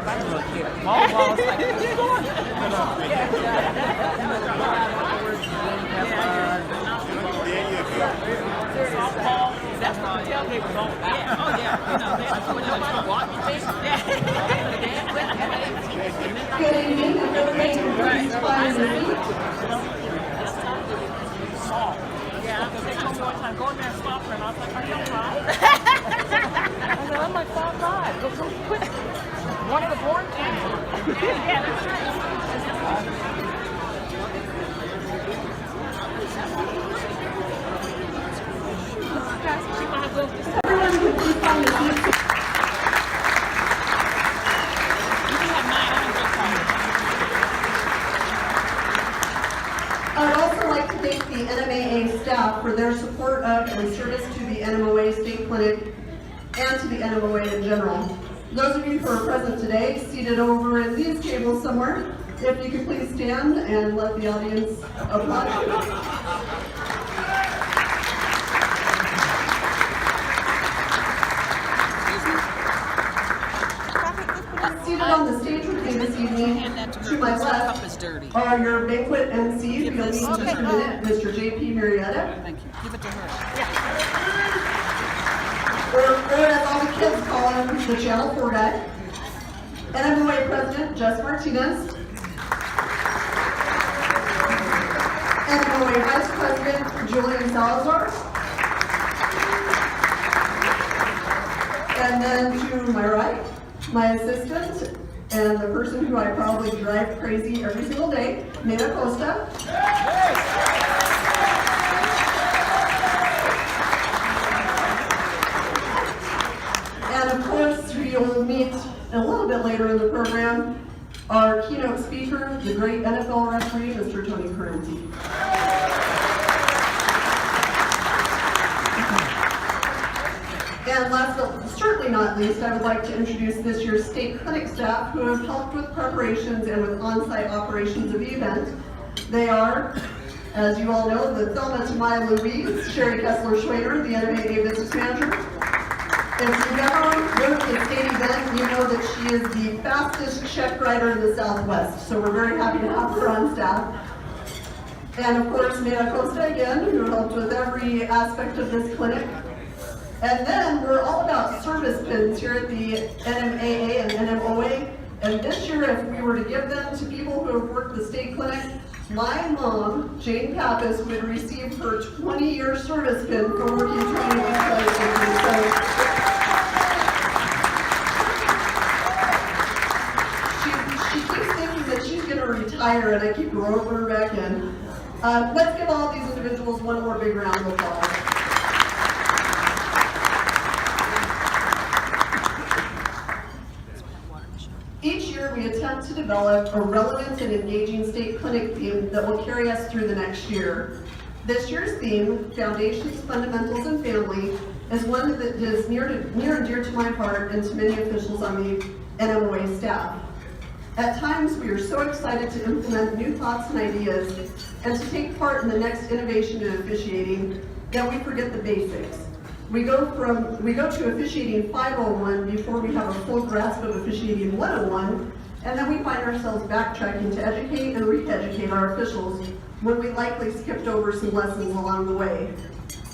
felt like a little kid. Volleyball is like, what's going softball, that's what the tailgate was all about. Yeah, oh yeah, you know, that's what nobody walked me things. Good evening, and good evening. Yeah, because they told me one time, go in there and stop her, and I was like, are you alright? I said, I'm like 5'5". Go quick. One of the born teams. Yeah, that's right. She might have moved this. Everyone can please find a seat. You can have mine. I'm good time. I would also like to thank the NMAA staff for their support of and service to the NMOA State Clinic and to the NMOA in general. Those of you who are present today, seated over in these tables somewhere, if you could please stand and let the audience applaud. Seated on the stage with me this evening, to my left, are your banquet MCs. You'll meet in just a minute, Mr. J.P. Marietta. Thank you. Give it to her. Or as all the kids call him, the Channel 4 guy. NMOA President, Jess Martinez. NMOA Vice President, Julian Salazar. And then to my right, my assistant, and the person who I probably drive crazy every single day, Nina Costa. And of course, we will meet a little bit later in the program, our keynote speaker, the great NFL referee, Mr. Tony Parenti. And last but certainly not least, I would like to introduce this year's state clinic staff who have helped with preparations and with on-site operations of the event. They are, as you all know, the Thelma to my Louise, Sherry Kessler-Schwader, the NMAA business manager. If you've ever been to the state event, you know that she is the fastest check writer in the Southwest, so we're very happy to have her on staff. And of course, Nina Costa again, who helped with every aspect of this clinic. And then we're all about service pins here at the NMAA and NMOA. And this year, if we were to give them to people who have worked the state clinic, my mom, Jane Pappas, would receive her 20-year service pin for working 20 years. She keeps thinking that she's going to retire, and I keep rolling her back in. Let's give all these individuals one more big round of applause. Each year, we attempt to develop a relevant and engaging state clinic theme that will carry us through the next year. This year's theme, Foundations, Fundamentals, and Family, is one that is near and dear to my heart and to many officials on the NMOA staff. At times, we are so excited to implement new thoughts and ideas and to take part in the next innovation in officiating that we forget the basics. We go to officiating 501 before we have a full grasp of officiating 101, and then we find ourselves backtracking to educate and re-educate our officials when we likely skipped over some lessons along the way.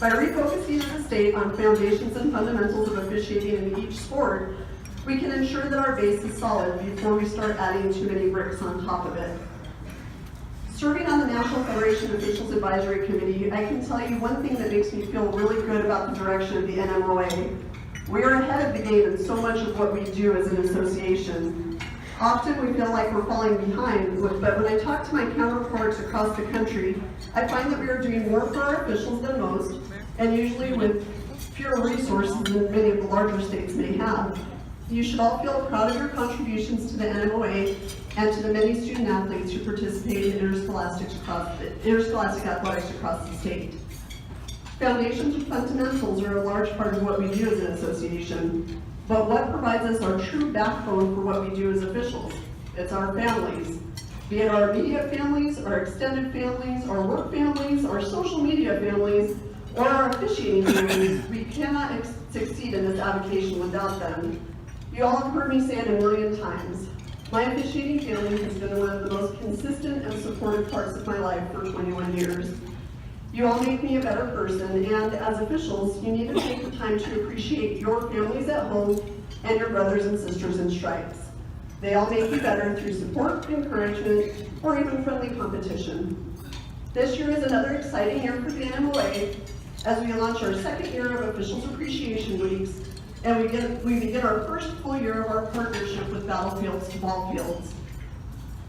By refocusing the state on foundations and fundamentals of officiating in each sport, we can ensure that our base is solid before we start adding too many bricks on top of it. Serving on the National Federation Officials Advisory Committee, I can tell you one thing that makes me feel really good about the direction of the NMOA. We are ahead of the game in so much of what we do as an association. Often we feel like we're falling behind, but when I talk to my counterparts across the country, I find that we are doing more for our officials than most, and usually with fewer resources than many of the larger states may have. You should all feel proud of your contributions to the NMOA and to the many student athletes who participate in interscholastic athletics across the state. Foundations and fundamentals are a large part of what we do as an association, but what provides us our true backbone for what we do as officials? It's our families. Be it our immediate families, our extended families, our work families, our social media families, or our officiating families, we cannot succeed in this avocation without them. You all have heard me say it a million times. My officiating family has been one of the most consistent and supportive parts of my life for 21 years. You all make me a better person, and as officials, you need to take the time to appreciate your families at home and your brothers and sisters in stripes. They all make you better through support, encouragement, or even friendly competition. This year is another exciting year for the NMOA as we launch our second year of Officials Appreciation Weeks, and we begin our first full year of our partnership with Battlefields to Ballfields.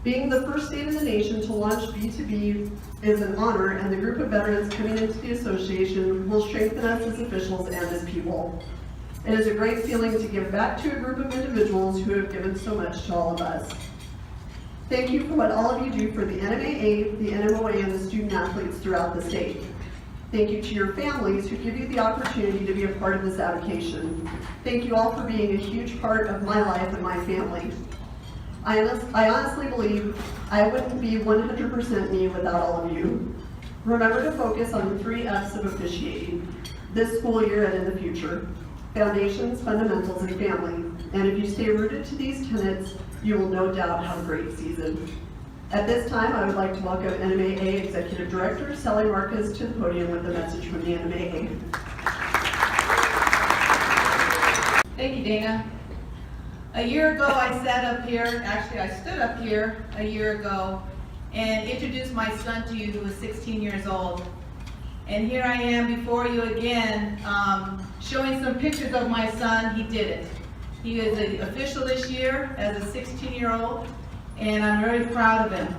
Being the first state in the nation to launch B2B is an honor, and the group of veterans coming into the association will strengthen us as officials and as people. It is a great feeling to give back to a group of individuals who have given so much to all of us. Thank you for what all of you do for the NMAA, the NMOA, and the student athletes throughout the state. Thank you to your families who give you the opportunity to be a part of this avocation. Thank you all for being a huge part of my life and my family. I honestly believe I wouldn't be 100% me without all of you. Remember to focus on the 3 F's of officiating this school year and in the future: foundations, fundamentals, and family. And if you stay rooted to these tenets, you will no doubt have a great season. At this time, I would like to welcome NMAA Executive Director Sally Marquez to the podium with a message from the NMAA. Thank you, Dana. A year ago, I sat up here, actually I stood up here a year ago and introduced my son to you, who was 16 years old. And here I am before you again, showing some pictures of my son. He did it. He is an official this year as a 16-year-old, and I'm very proud of him.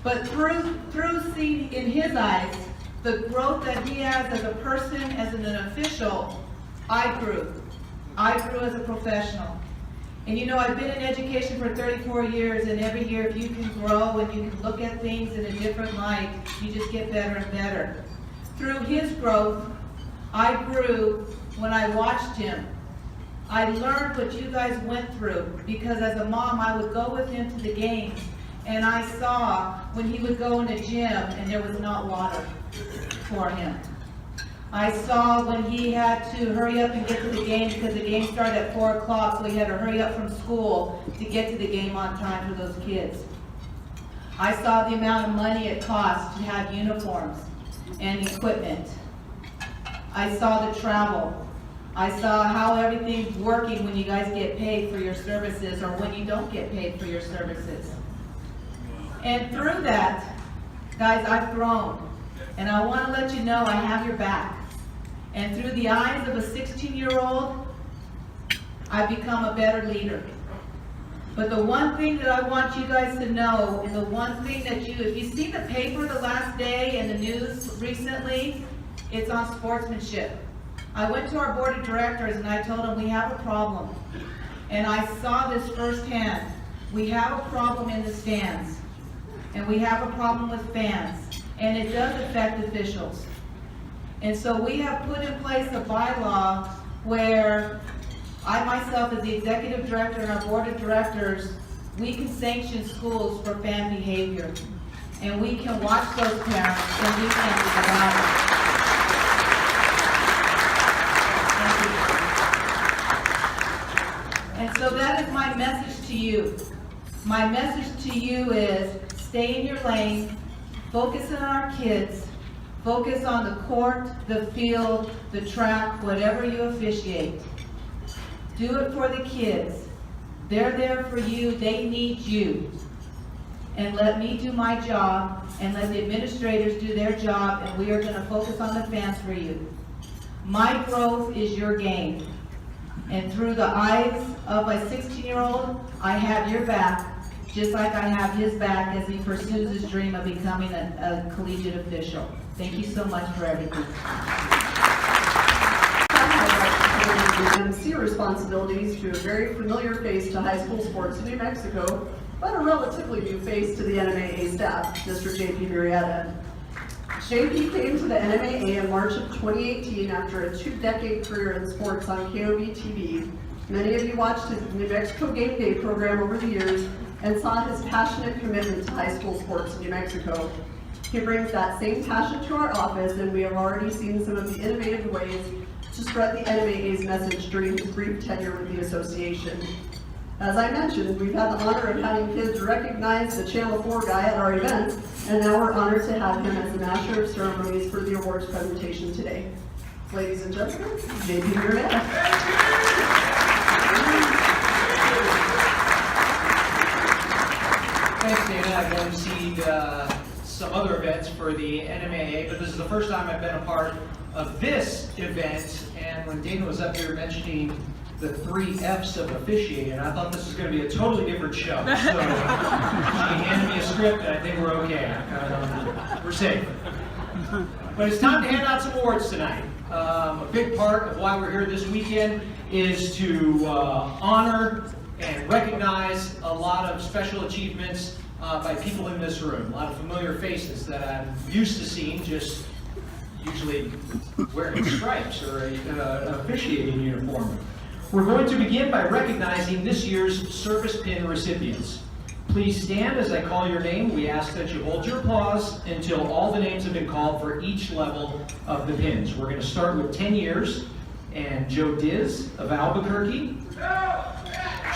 But through seeing in his eyes the growth that he has as a person, as an official, I grew. I grew as a professional. And you know, I've been in education for 34 years, and every year if you can grow and you can look at things in a different light, you just get better and better. Through his growth, I grew when I watched him. I learned what you guys went through, because as a mom, I would go with him to the games, and I saw when he would go in a gym and there was not water for him. I saw when he had to hurry up and get to the game because the game started at 4 o'clock, so he had to hurry up from school to get to the game on time for those kids. I saw the amount of money it cost to have uniforms and equipment. I saw the travel. I saw how everything's working when you guys get paid for your services or when you don't get paid for your services. And through that, guys, I've grown. And I want to let you know I have your back. And through the eyes of a 16-year-old, I've become a better leader. But the one thing that I want you guys to know, and the one thing that if you see the paper the last day and the news recently, it's on sportsmanship. I went to our board of directors and I told them we have a problem. And I saw this firsthand. We have a problem in the stands. And we have a problem with fans. And it does affect officials. And so we have put in place a bylaw where I myself, as the executive director and our board of directors, we can sanction schools for fan behavior. And we can watch those parents and we can allow it. And so that is my message to you. My message to you is stay in your lane. Focus on our kids. Focus on the court, the field, the track, whatever you officiate. Do it for the kids. They're there for you. They need you. And let me do my job, and let the administrators do their job, and we are going to focus on the fans for you. My growth is your gain. And through the eyes of my 16-year-old, I have your back, just like I have his back as he pursues his dream of becoming a collegiate official. Thank you so much for everything. MC responsibilities to a very familiar face to high school sports in New Mexico, but a relatively new face to the NMAA staff, Mr. JP Murrieta. JP came to the NMAA in March of 2018 after a 2-decade career in sports on KOB TV. Many of you watched his New Mexico Game Day program over the years and saw his passionate commitment to high school sports in New Mexico. He brings that same passion to our office, and we have already seen some of the innovative ways to spread the NMAA's message during his brief tenure with the association. As I mentioned, we've had the honor of having kids recognize the Channel 4 guy at our events, and now we're honored to have him as the Master of Ceremonies for the awards presentation today. Ladies and gentlemen, JP Murray. Thanks, Dana. I've emceed some other events for the NMAA, but this is the first time I've been a part of this event. And when Dana was up here mentioning the 3 F's of officiating, I thought this was going to be a totally different show. So she handed me a script, and I think we're okay. We're safe. But it's time to hand out some awards tonight. A big part of why we're here this weekend is to honor and recognize a lot of special achievements by people in this room. A lot of familiar faces that I'm used to seeing, just usually wearing stripes or an officiating uniform. We're going to begin by recognizing this year's service pin recipients. Please stand as I call your name. We ask that you hold your applause until all the names have been called for each level of the pins. We're going to start with 10 years, and Joe Diz of Albuquerque,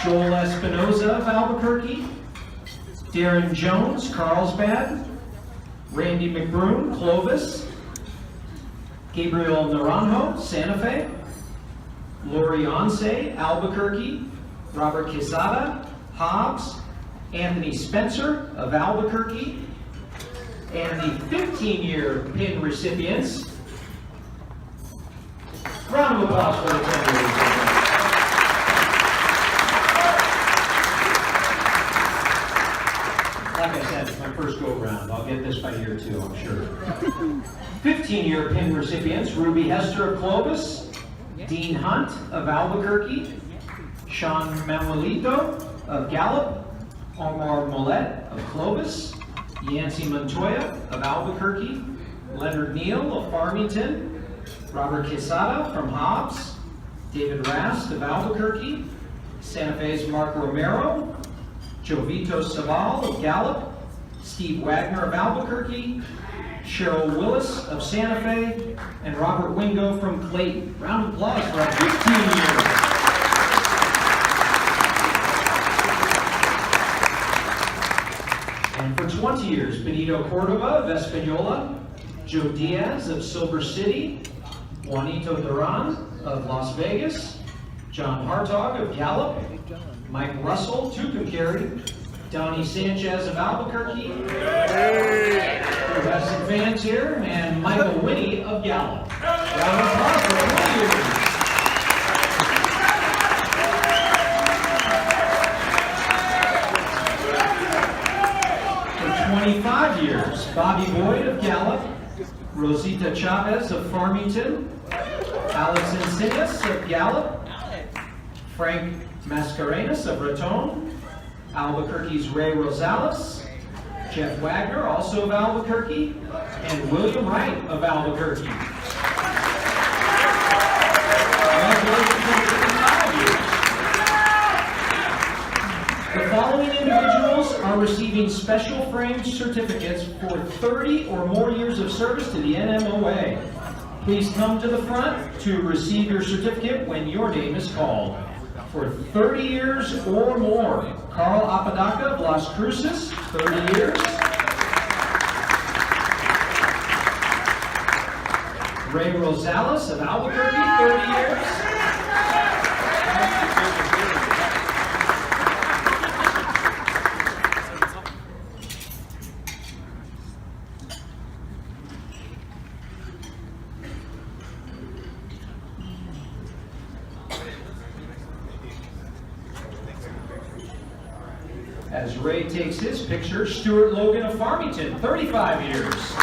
Joel Espinoza of Albuquerque, Darren Jones, Carlsbad, Randy McBroom, Clovis, Gabriel Naranjo, Santa Fe, Lori Onse, Albuquerque, Robert Quezada, Hobbs, Anthony Spencer of Albuquerque, and the 15-year pin recipients. Round of applause for the 10 years. Like I said, it's my first go-around. I'll get this by year 2, I'm sure. 15-year pin recipients: Ruby Hester of Clovis, Dean Hunt of Albuquerque, Sean Manuelito of Gallup, Omar Mollet of Clovis, Yancy Montoya of Albuquerque, Leonard Neal of Farmington, Robert Quesada from Hobbs, David Rast of Albuquerque, Santa Fe's Mark Romero, Jovito Saval of Gallup, Steve Wagner of Albuquerque, Cheryl Willis of Santa Fe, and Robert Wingo from Clayton. Round of applause for our 15 years. And for 20 years, Benito Cordova of Espanola, Joe Diaz of Silver City, Juanito Duran of Las Vegas, John Hartog of Gallup, Mike Russell, Tucumcari, Donnie Sanchez of Albuquerque, we have some fans here, and Michael Winnie of Gallup. Round of applause for 20 years. For 25 years, Bobby Boyd of Gallup, Rosita Chavez of Farmington, Alex Encinas of Gallup, Frank Mascarenas of Raton, Albuquerque's Ray Rosales, Jeff Wagner, also of Albuquerque, and William Wright of Albuquerque. Congratulations on 35 years. The following individuals are receiving special framed certificates for 30 or more years of service to the NMOA. Please come to the front to receive your certificate when your name is called. For 30 years or more, Carl Apodaca of Las Cruces, 30 years. Ray Rosales of Albuquerque, 30 years. As Ray takes his picture, Stuart Logan of Farmington, 35 years.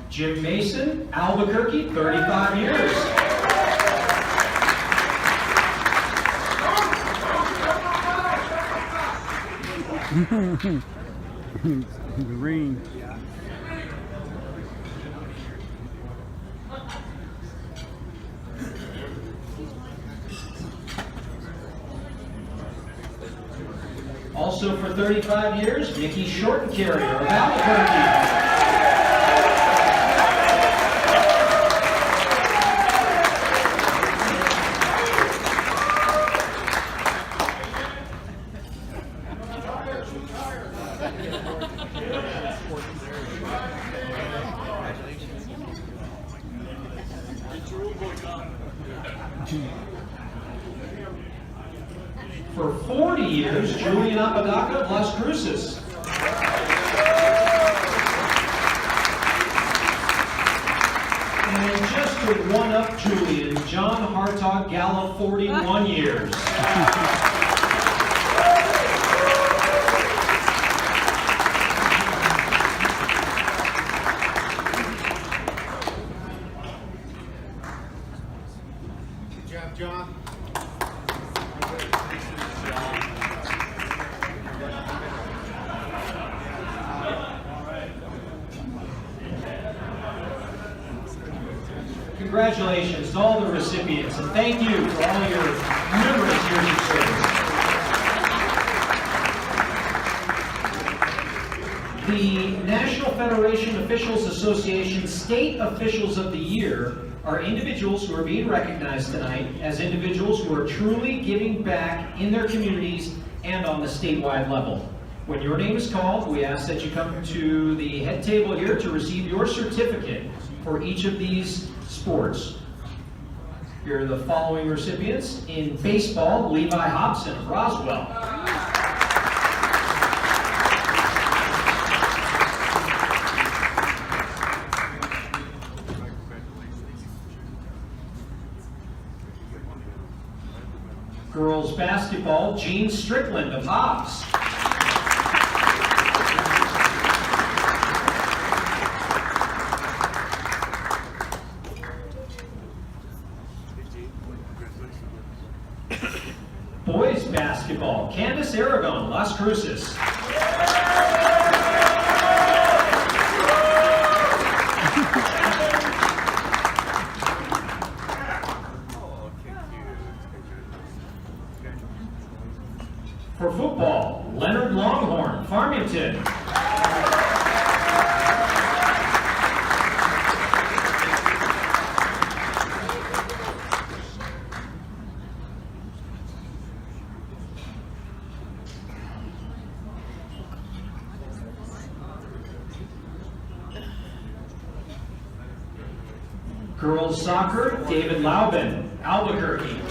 Jim Mason, Albuquerque, 35 years. Green. Also Also for 35 years, Mickey Shortencarrier of Albuquerque. For 40 years, Julian Apodaca of Las Cruces. And just to one-up Julian, John Hartog Gallo, 41 years. Good job, John. Congratulations to all the recipients, and thank you for all your numerous years of service. The National Federation Officials Association State Officials of the Year are individuals who are being recognized tonight as individuals who are truly giving back in their communities and on the statewide level. When your name is called, we ask that you come to the head table here to receive your certificate for each of these sports. Here are the following recipients. In baseball, Levi Hobson of Roswell. Girls basketball, Jean Strickland of Hobbs. Boys basketball, Candace Aragon, Las Cruces. For football, Leonard Longhorn, Farmington. Girls soccer, David Laubin, Albuquerque.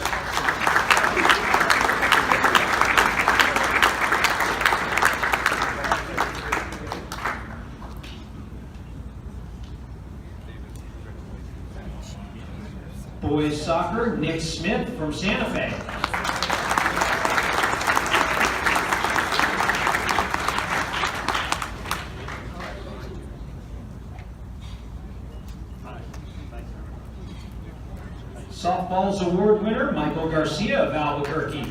Boys soccer, Nick Smith from Santa Fe. Softball's award winner, Michael Garcia of Albuquerque.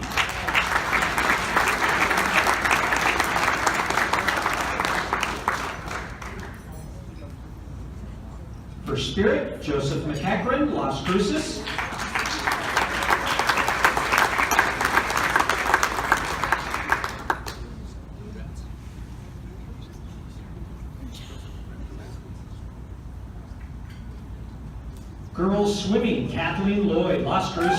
For Spirit, Joseph McEachran, Las Cruces. Girls swimming, Kathleen Lloyd, Las Cruces.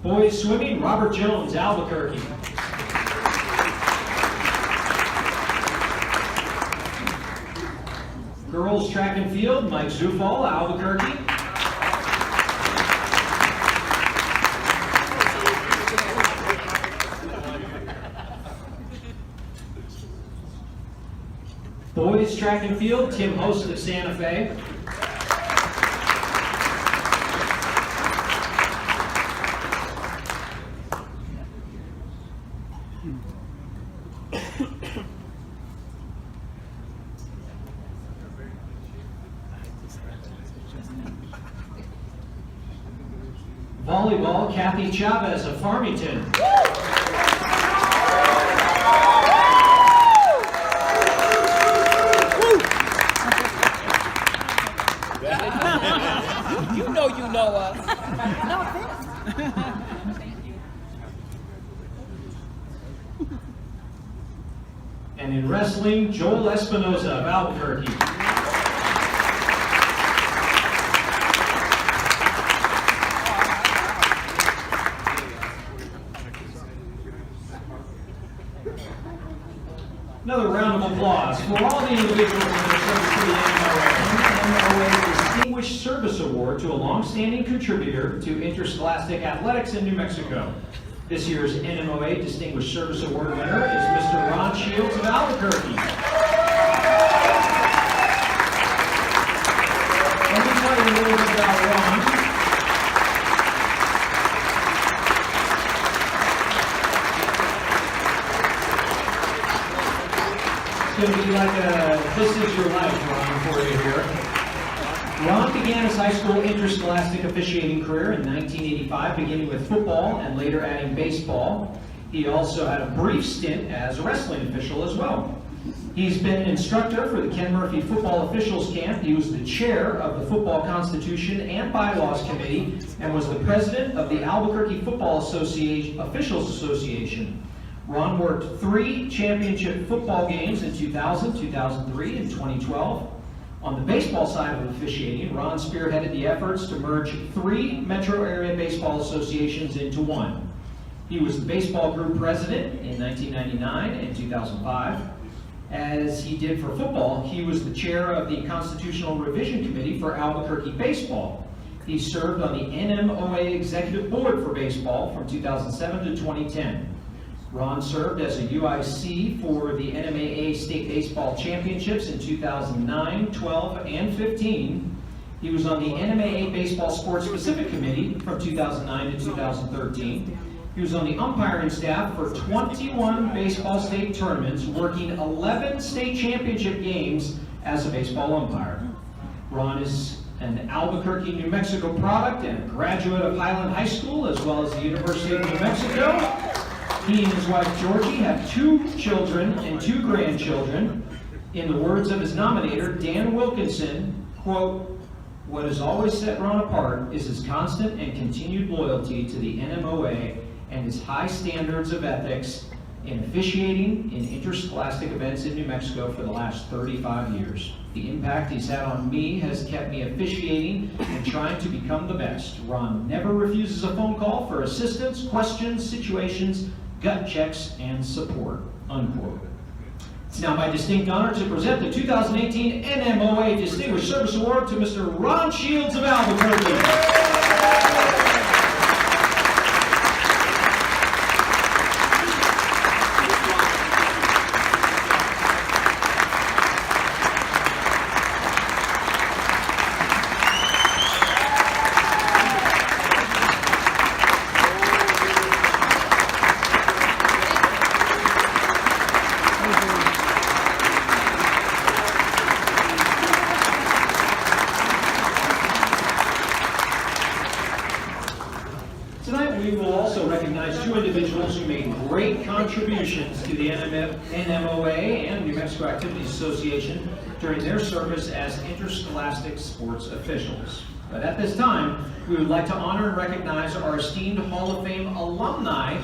Boys swimming, Robert Jones, Albuquerque. Girls track and field, Mike Zufall, Albuquerque. Boys track and field, Tim Host of Santa Fe. Volleyball, Kathy Chavez of Farmington. You know us. No offense. And in wrestling, Joel Espinoza of Albuquerque. Another round of applause for all the individuals in their service to the NMOA Distinguished Service Award to a longstanding contributor to interscholastic athletics in New Mexico. This year's NMOA Distinguished Service Award winner is Mr. Ron Shields of Albuquerque. Let me tell you a little bit about Ron. It's going to be like a This Is Your Life, Ron, for you here. Ron began his high school interscholastic officiating career in 1985, beginning with football and later adding baseball. He also had a brief stint as a wrestling official as well. He's been an instructor for the Ken Murphy Football Officials Camp. He was the chair of the Football Constitution and Bylaws Committee and was the president of the Albuquerque Football Officials Association. Ron worked 3 championship football games in 2000, 2003, and 2012. On the baseball side of officiating, Ron spearheaded the efforts to merge 3 metro area baseball associations into one. He was the baseball group president in 1999 and 2005. As he did for football, he was the chair of the Constitutional Revision Committee for Albuquerque Baseball. He served on the NMOA Executive Board for Baseball from 2007 to 2010. Ron served as a UIC for the NMAA State Baseball Championships in 2009, 12, and 15. He was on the NMAA Baseball Sports Specific Committee from 2009 to 2013. He was on the umpiring staff for 21 baseball state tournaments, working 11 state championship games as a baseball umpire. Ron is an Albuquerque, New Mexico product and a graduate of Highland High School as well as the University of New Mexico. He and his wife Georgie have 2 children and 2 grandchildren. In the words of his nominator, Dan Wilkinson, quote, "What has always set Ron apart is his constant and continued loyalty to the NMOA and his high standards of ethics in officiating in interscholastic events in New Mexico for the last 35 years. The impact he's had on me has kept me officiating and trying to become the best. Ron never refuses a phone call for assistance, questions, situations, gut checks, and support," unquote. It's now my distinct honor to present the 2018 NMOA Distinguished Service Award to Mr. Ron Shields of Albuquerque. Tonight we will also recognize 2 individuals who made great contributions to the NMOA and New Mexico Activities Association during their service as interscholastic sports officials. But at this time, we would like to honor and recognize our esteemed Hall of Fame alumni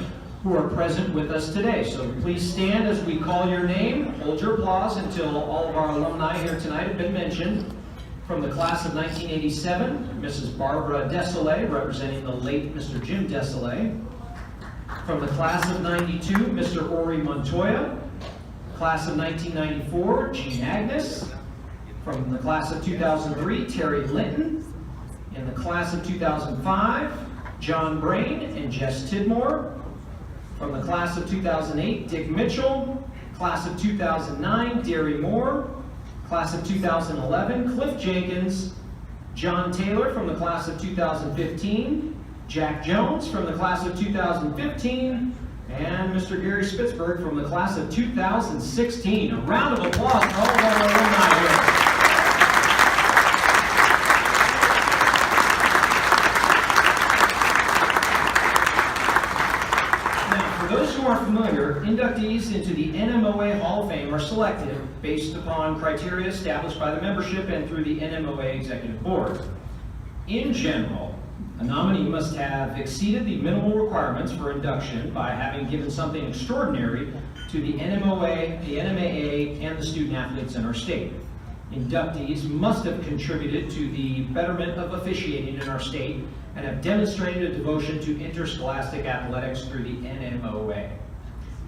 who are present with us today. So please stand as we call your name. Hold your applause until all of our alumni here tonight have been mentioned. From the class of 1987, Mrs. Barbara Desolé, representing the late Mr. Jim Desolé. From the class of 92, Mr. Ori Montoya. Class of 1994, Jean Agnes. From the class of 2003, Terry Linton. In the class of 2005, John Brain and Jess Tidmore. From the class of 2008, Dick Mitchell. Class of 2009, Derry Moore. Class of 2011, Cliff Jenkins. John Taylor from the class of 2015. Jack Jones from the class of 2015. And Mr. Gary Spitzberg from the class of 2016. A round of applause for all of our alumni here. Now, for those who aren't familiar, inductees inductees into the NMOA Hall of Fame are selected based upon criteria established by the membership and through the NMOA Executive Board. In general, a nominee must have exceeded the minimal requirements for induction by having given something extraordinary to the NMOA, the NMAA, and the student athletes in our state. Inductees must have contributed to the betterment of officiating in our state and have demonstrated a devotion to interscholastic athletics through the NMOA.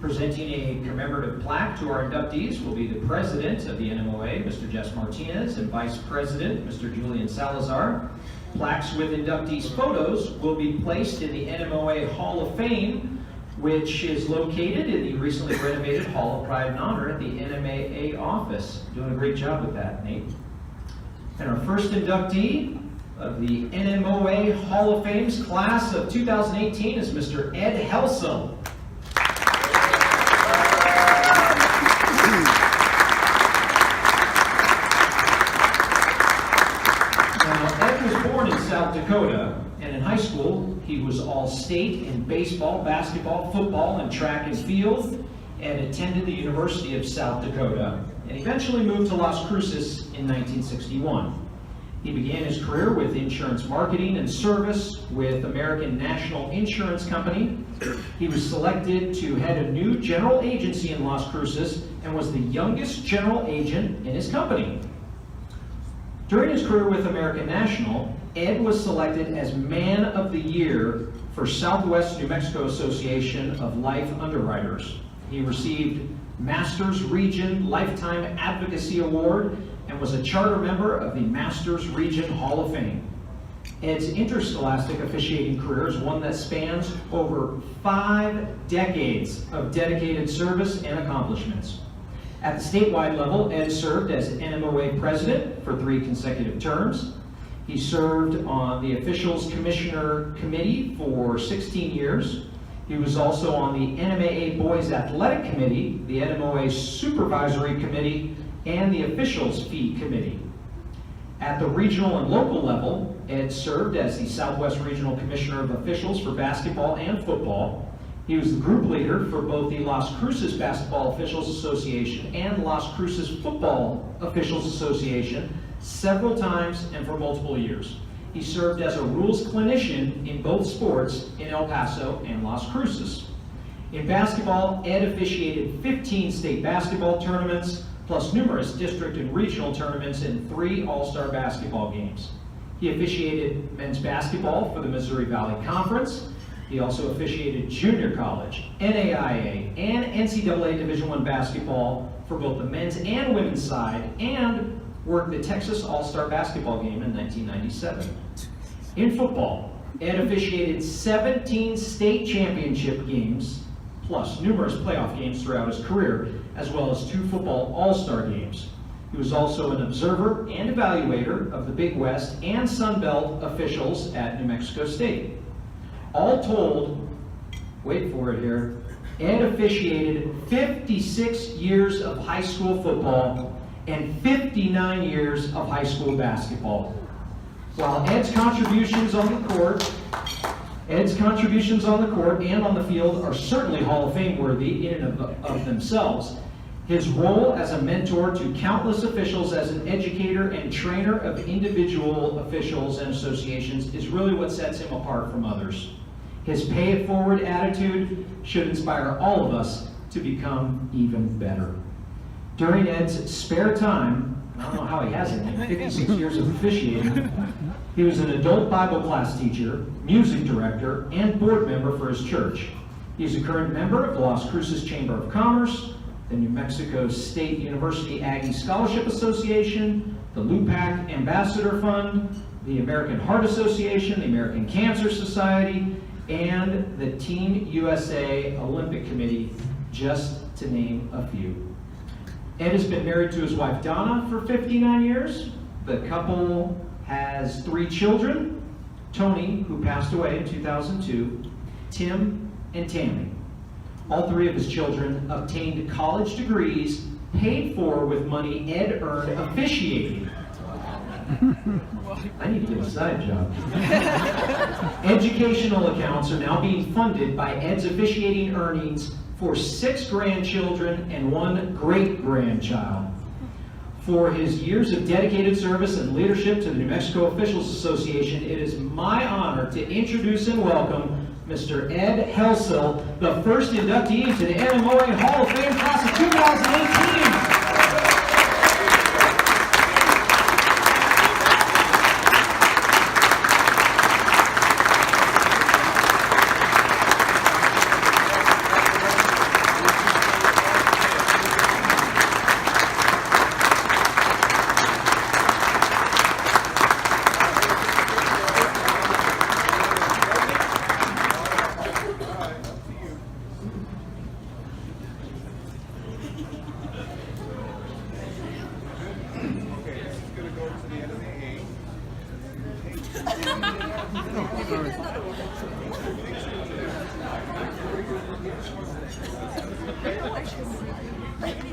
Presenting a commemorative plaque to our inductees will be the President of the NMOA, Mr. Jess Martinez, and Vice President, Mr. Julian Salazar. Plaques with inductees' photos will be placed in the NMOA Hall of Fame, which is located in the recently renovated Hall of Pride and Honor at the NMAA office. Doing a great job with that, Nate. And our first inductee of the NMOA Hall of Fame's class of 2018 is Mr. Ed Helsel. Now, Ed was born in South Dakota, and in high school, he was all-state in baseball, basketball, football, and track and field, and attended the University of South Dakota, and eventually moved to Las Cruces in 1961. He began his career with insurance marketing and service with American National Insurance Company. He was selected to head a new general agency in Las Cruces and was the youngest general agent in his company. During his career with American National, Ed was selected as Man of the Year for Southwest New Mexico Association of Life Underwriters. He received Masters Region Lifetime Advocacy Award and was a charter member of the Masters Region Hall of Fame. Ed's interscholastic officiating career is one that spans over 5 decades of dedicated service and accomplishments. At the statewide level, Ed served as NMOA president for 3 consecutive terms. He served on the Officials Commissioner Committee for 16 years. He was also on the NMAA Boys Athletic Committee, the NMOA Supervisory Committee, and the Officials Fee Committee. At the regional and local level, Ed served as the Southwest Regional Commissioner of Officials for basketball and football. He was the group leader for both the Las Cruces Basketball Officials Association and Las Cruces Football Officials Association several times and for multiple years. He served as a rules clinician in both sports in El Paso and Las Cruces. In basketball, Ed officiated 15 state basketball tournaments, plus numerous district and regional tournaments and 3 all-star basketball games. He officiated men's basketball for the Missouri Valley Conference. He also officiated junior college, NAIA, and NCAA Division I basketball for both the men's and women's side, and worked the Texas All-Star basketball game in 1997. In football, Ed officiated 17 state championship games, plus numerous playoff games throughout his career, as well as 2 football all-star games. He was also an observer and evaluator of the Big West and Sun Belt officials at New Mexico State. All told, wait for it here, Ed officiated 56 years of high school football and 59 years of high school basketball. While Ed's contributions on the court and on the field are certainly Hall of Fame worthy in and of themselves, his role as a mentor to countless officials as an educator and trainer of individual officials and associations is really what sets him apart from others. His pay it forward attitude should inspire all of us to become even better. During Ed's spare time, I don't know how he has it, 56 years of officiating, he was an adult Bible class teacher, music director, and board member for his church. He's a current member of the Las Cruces Chamber of Commerce, the New Mexico State University Aggie Scholarship Association, the LUPAC Ambassador Fund, the American Heart Association, the American Cancer Society, and the Team USA Olympic Committee, just to name a few. Ed has been married to his wife Donna for 59 years. The couple has 3 children, Tony, who passed away in 2002, Tim, and Tammy. All 3 of his children obtained college degrees paid for with money Ed earned officiating. I need to get a side job. Educational accounts are now being funded by Ed's officiating earnings for 6 grandchildren and 1 great-grandchild. For his years of dedicated service and leadership to the New Mexico Officials Association, it is my honor to introduce and welcome Mr. Ed Helsel, the first inductee to the NMOA Hall of Fame class of 2018.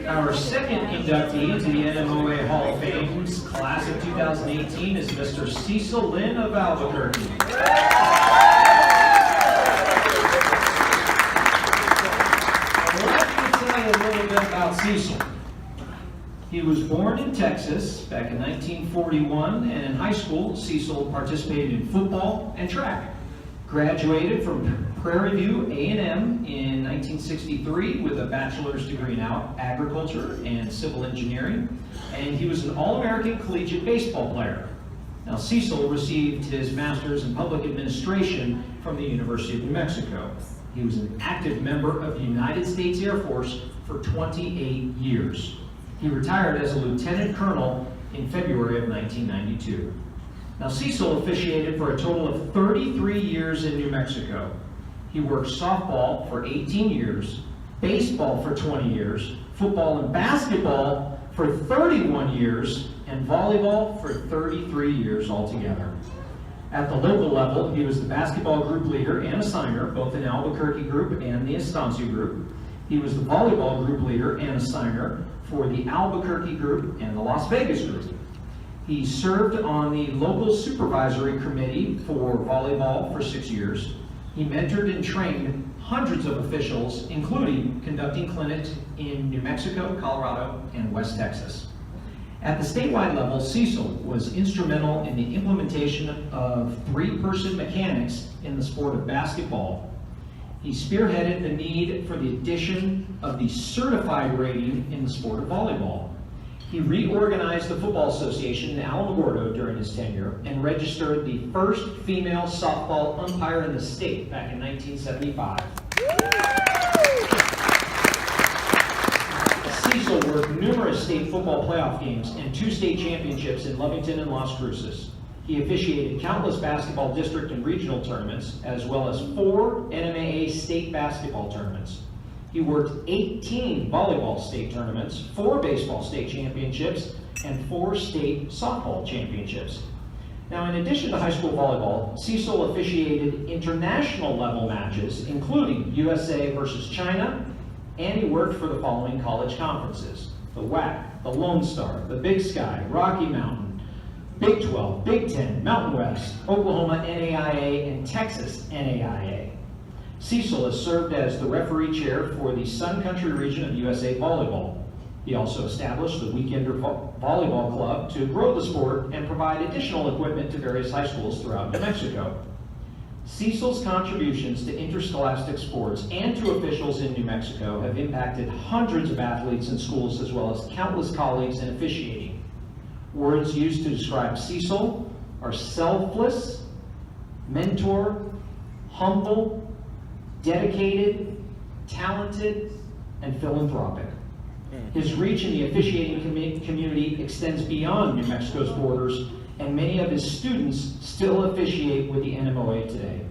Our second inductee into the NMOA Hall of Fame's class of 2018 is Mr. Cecil Lynn of Albuquerque. Let me tell you a little bit about Cecil. He was born in Texas back in 1941, and in high school, Cecil participated in football and track. Graduated from Prairie View A&M in 1963 with a bachelor's degree in agriculture and civil engineering, and he was an All-American collegiate baseball player. Now, Cecil received his master's in public administration from the University of New Mexico. He was an active member of the United States Air Force for 28 years. He retired as a lieutenant colonel in February of 1992. Now, Cecil officiated for a total of 33 years in New Mexico. He worked softball for 18 years, baseball for 20 years, football and basketball for 31 years, and volleyball for 33 years altogether. At the local level, he was the basketball group leader and assigner, both in Albuquerque group and the Estancia group. He was the volleyball group leader and assigner for the Albuquerque group and the Las Vegas group. He served on the local supervisory committee for volleyball for 6 years. He mentored and trained hundreds of officials, including conducting clinics in New Mexico, Colorado, and West Texas. At the statewide level, Cecil was instrumental in the implementation of 3-person mechanics in the sport of basketball. He spearheaded the need for the addition of the certified rating in the sport of volleyball. He reorganized the Football Association in Alamogordo during his tenure and registered the first female softball umpire in the state back in 1975. Cecil worked numerous state football playoff games and 2 state championships in Lovington and Las Cruces. He officiated countless basketball district and regional tournaments, as well as 4 NMAA state basketball tournaments. He worked 18 volleyball state tournaments, 4 baseball state championships, and 4 state softball championships. Now, in addition to high school volleyball, Cecil officiated international level matches, including USA versus China, and he worked for the following college conferences: the WAC, the Lone Star, the Big Sky, Rocky Mountain, Big 12, Big 10, Mountain West, Oklahoma NAIA, and Texas NAIA. Cecil has served as the referee chair for the Sun Country region of USA Volleyball. He also established the Weekender Volleyball Club to grow the sport and provide additional equipment to various high schools throughout New Mexico. Cecil's contributions to interscholastic sports and to officials in New Mexico have impacted hundreds of athletes and schools, as well as countless colleagues in officiating. Words used to describe Cecil are selfless, mentor, humble, dedicated, talented, and philanthropic. His reach in the officiating community extends beyond New Mexico's borders, and many of his students still officiate with the NMOA today.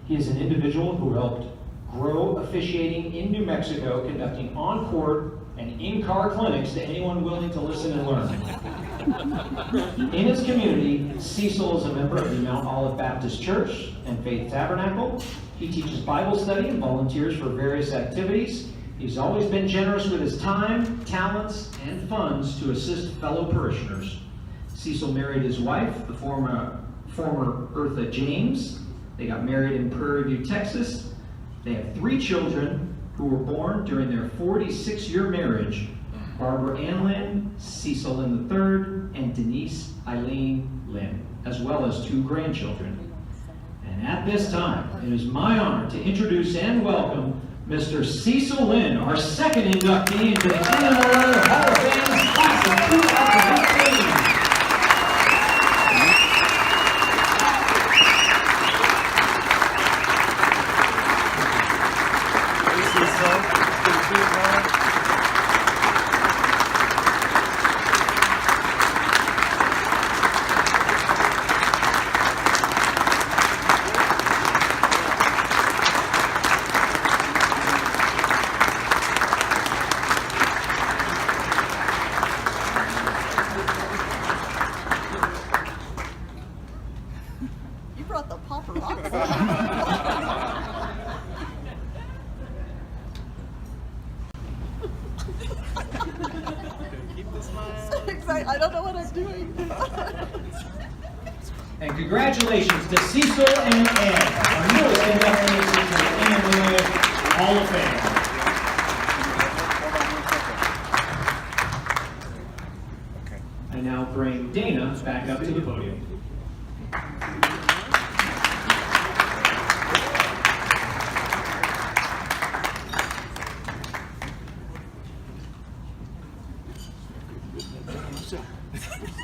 He is an individual who helped grow officiating in New Mexico, conducting on-court and in-car clinics to anyone willing to listen and learn. In his community, Cecil is a member of the Mount Olive Baptist Church and Faith Tabernacle. He teaches Bible study and volunteers for various activities. He's always been generous with his time, talents, and funds to assist fellow parishioners. Cecil married his wife, the former Eartha James. They got married in Prairie View, Texas. They have 3 children, who were born during their 46-year marriage, Barbara Ann Lynn, Cecil Lynn III, and Denise Eileen Lynn, as well as 2 grandchildren. And at this time, it is my honor to introduce and welcome Mr. Cecil Lynn, our second inductee into the NMLA Hall of Fame class of 2015. You brought the paparazzi. So excited. I don't know what I'm doing. And congratulations to Cecil and Ed, our newest inductees into the NMLA Hall of Fame. I now bring Dana back up to the podium.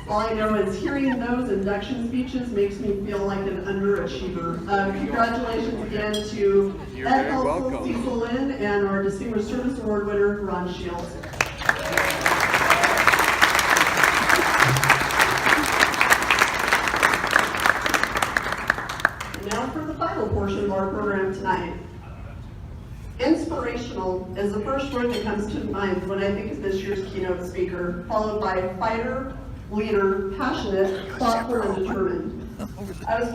All I know is hearing those induction speeches makes me feel like an underachiever. Congratulations again to Ed Hulsel, Cecil Lynn, and our Distinguished Service Award winner, Ron Shields. And now for the final portion of our program tonight. Inspirational is the first word that comes to mind when I think of this year's keynote speaker, followed by fighter, leader, passionate, thoughtful, and determined. I was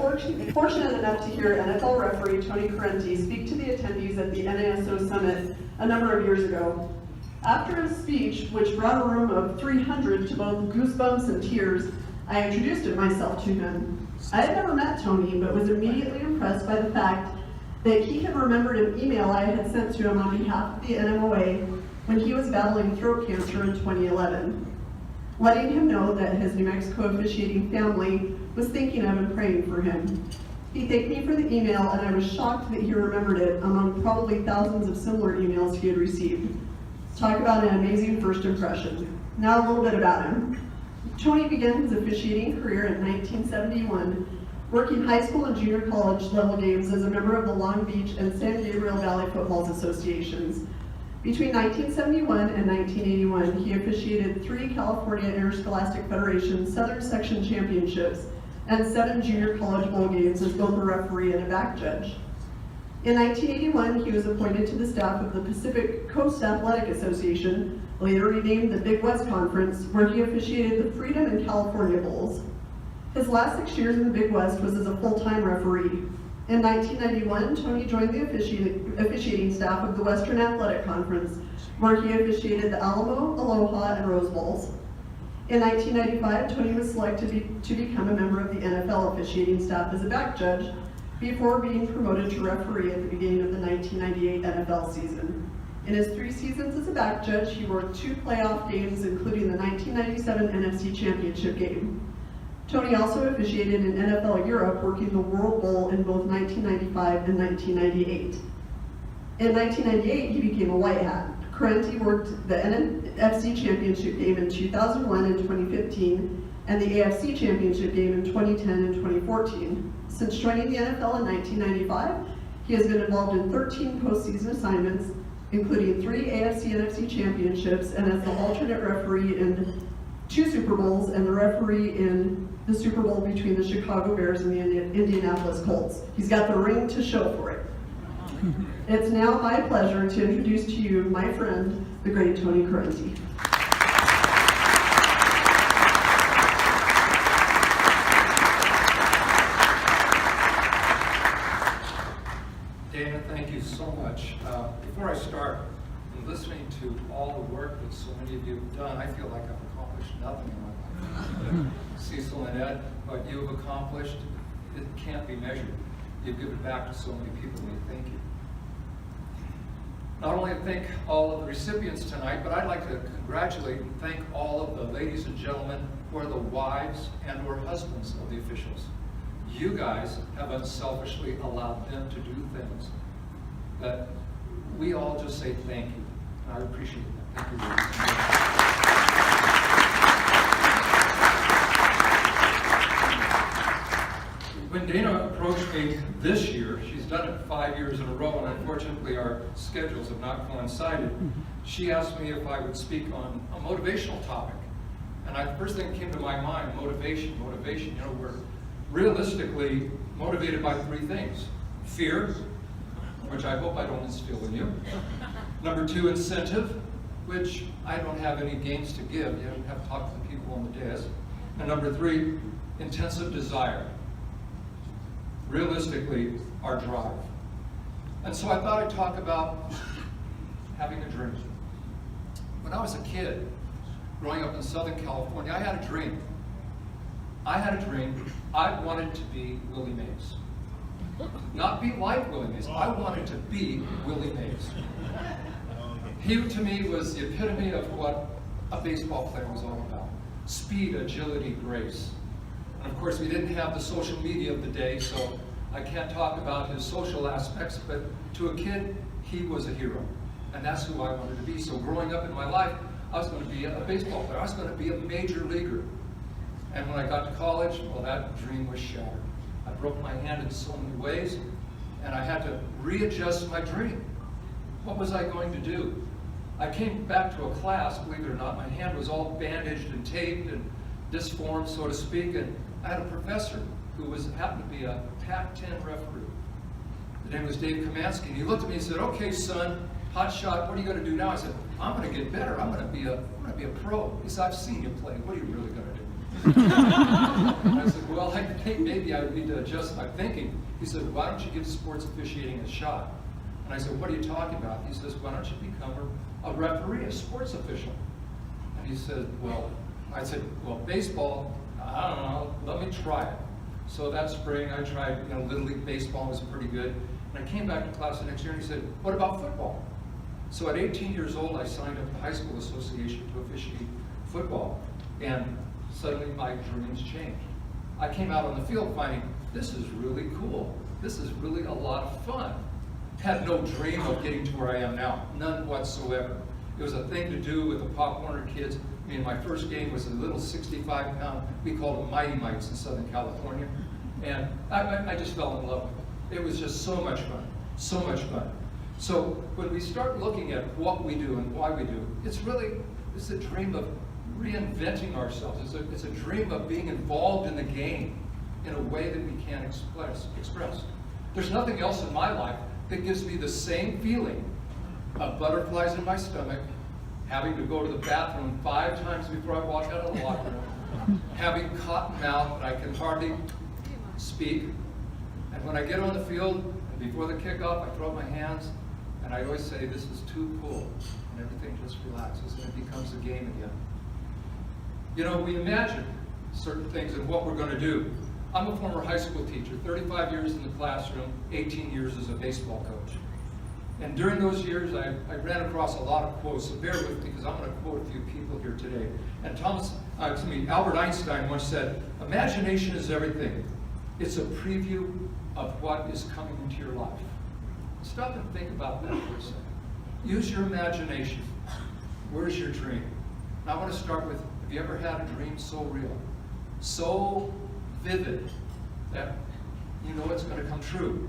fortunate enough to hear NFL referee Tony Correnti speak to the attendees at the NASO Summit a number of years ago. After his speech, which brought a room of 300 to both goosebumps and tears, I introduced myself to him. I had never met Tony, but was immediately impressed by the fact that he had remembered an email I had sent to him on behalf of the NMOA when he was battling throat cancer in 2011. Letting him know that his New Mexico officiating family was thinking of and praying for him. He thanked me for the email, and I was shocked that he remembered it among probably thousands of similar emails he had received. Talk about an amazing first impression. Now a little bit about him. Tony began his officiating career in 1971, working high school and junior college level games as a member of the Long Beach and San Gabriel Valley Footballs Associations. Between 1971 and 1981, he officiated 3 California Interscholastic Federation Southern Section Championships and 7 junior college bowl games as both a referee and a back judge. In 1981, he was appointed to the staff of the Pacific Coast Athletic Association, later renamed the Big West Conference, where he officiated the Freedom and California Bowls. His last 6 years in the Big West was as a full-time referee. In 1991, Tony joined the officiating staff of the Western Athletic Conference, where he officiated the Alamo, Aloha, and Rose Bowls. In 1995, Tony was selected to become a member of the NFL officiating staff as a back judge, before being promoted to referee at the beginning of the 1998 NFL season. In his 3 seasons as a back judge, he worked 2 playoff games, including the 1997 NFC Championship game. Tony also officiated in NFL Europe, working the World Bowl in both 1995 and 1998. In 1998, he became a white hat. Correnti worked the NFC Championship game in 2001 and 2015, and the AFC Championship game in 2010 and 2014. Since joining the NFL in 1995, he has been involved in 13 postseason assignments, including 3 AFC-NFC championships, and as the alternate referee in 2 Super Bowls and the referee in the Super Bowl between the Chicago Bears and the Indianapolis Colts. He's got the ring to show for it. It's now my pleasure to introduce to you my friend, the great Tony Correnti. Dana, thank you so much. Before I start, listening to all the work that so many of you have done, I feel like I've accomplished nothing in my life. Cecil and Ed, what you've accomplished, it can't be measured. You've given back to so many people, and we thank you. not only thank all of the recipients tonight, but I'd like to congratulate and thank all of the ladies and gentlemen who are the wives and or husbands of the officials. You guys have unselfishly allowed them to do things that we all just say thank you. And I appreciate that. Thank you, ladies. When Dana approached me this year, she's done it 5 years in a row, and unfortunately our schedules have not coincided. She asked me if I would speak on a motivational topic. And the first thing that came to my mind, motivation. You know, we're realistically motivated by 3 things. Fear, which I hope I don't instill in you. Number 2, incentive, which I don't have any gains to give. You have to talk to the people on the dais. And number 3, intensive desire. Realistically, our drive. And so I thought I'd talk about having a dream. When I was a kid, growing up in Southern California, I had a dream. I wanted to be Willie Mays. Not be like Willie Mays. I wanted to be Willie Mays. He, to me, was the epitome of what a baseball player was all about. Speed, agility, grace. And of course, we didn't have the social media of the day, so I can't talk about his social aspects, but to a kid, he was a hero. And that's who I wanted to be. So growing up in my life, I was going to be a baseball player. I was going to be a major leaguer. And when I got to college, well, that dream was shattered. I broke my hand in so many ways, and I had to readjust my dream. What was I going to do? I came back to a class, believe it or not, my hand was all bandaged and taped and disformed, so to speak, and I had a professor who happened to be a Pac-10 referee. The name was Dave Kamansky, and he looked at me and said, "Okay, son, hot shot, what are you going to do now?" I said, "I'm going to get better. I'm going to be a pro." He said, "I've seen you play. What are you really going to do?" And I said, "Well, I think maybe I need to adjust my thinking." He said, "Why don't you give sports officiating a shot?" And I said, "What are you talking about?" He says, "Why don't you become a referee, a sports official?" And he said, I said, baseball, I don't know, let me try it. So that spring I tried, Little League baseball was pretty good. And I came back to class the next year and he said, "What about football?" So at 18 years old, I signed up the High School Association to officiate football. And suddenly my dreams changed. I came out on the field finding, this is really cool. This is really a lot of fun. Had no dream of getting to where I am now, none whatsoever. It was a thing to do with the Pop Warner kids. I mean, my first game was a little 65-pound, we called them Mighty Mites in Southern California. And I just fell in love with it. It was just so much fun, so much fun. So when we start looking at what we do and why we do, it's a dream of reinventing ourselves. It's a dream of being involved in the game in a way that we can't express. There's nothing else in my life that gives me the same feeling of butterflies in my stomach, having to go to the bathroom 5 times before I walk out of the locker room, having cotton mouth and I can hardly speak. And when I get on the field, and before the kickoff, I throw up my hands, and I always say, this is too cool, and everything just relaxes, and it becomes a game again. We imagine certain things and what we're going to do. I'm a former high school teacher, 35 years in the classroom, 18 years as a baseball coach. And during those years, I ran across a lot of quotes, so bear with me because I'm going to quote a few people here today. And Albert Einstein once said, "Imagination is everything. It's a preview of what is coming into your life." Stop and think about that for a second. Use your imagination. Where's your dream? And I want to start with, have you ever had a dream so real, so vivid, that you know it's going to come true?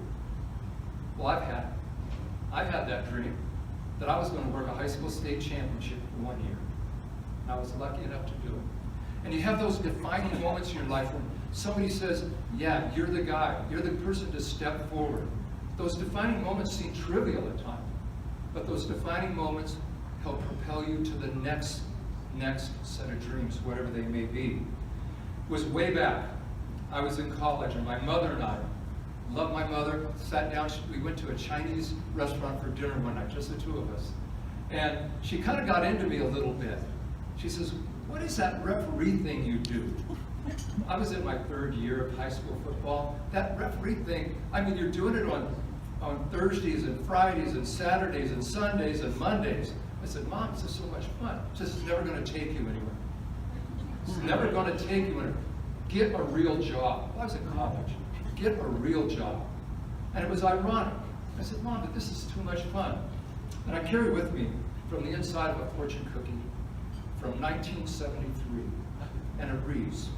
Well, I've had that dream that I was going to work a high school state championship for 1 year. And I was lucky enough to do it. And you have those defining moments in your life when somebody says, "Yeah, you're the guy, you're the person to step forward." Those defining moments seem trivial at times, but those defining moments help propel you to the next set of dreams, whatever they may be. It was way back. I was in college, and my mother and I, loved my mother, sat down, we went to a Chinese restaurant for dinner one night, just the 2 of us. And she kind of got into me a little bit. She says, "What is that referee thing you do?" I was in my 3rd year of high school football. That referee thing, I mean, you're doing it on on Thursdays and Fridays and Saturdays and Sundays and Mondays. I said, Mom, this is so much fun. She says, it's never going to take you anywhere. It's never going to take you anywhere. Get a real job. Well, I was in college. Get a real job. And it was ironic. I said, Mom, but this is too much fun. And I carry with me from the inside of a fortune cookie from 1973. And it reads,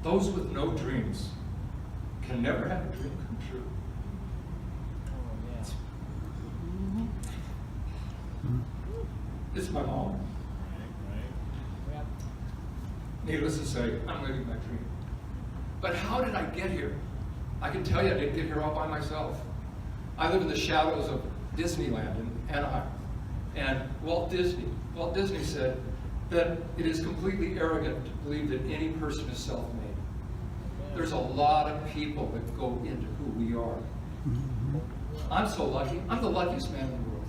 those with no dreams can never have a dream come true. It's my mom. Needless to say, I'm living my dream. But how did I get here? I can tell you I didn't get here all by myself. I live in the shadows of Disneyland in Anaheim. And Walt Disney said that it is completely arrogant to believe that any person is self-made. There's a lot of people that go into who we are. I'm so lucky. I'm the luckiest man in the world.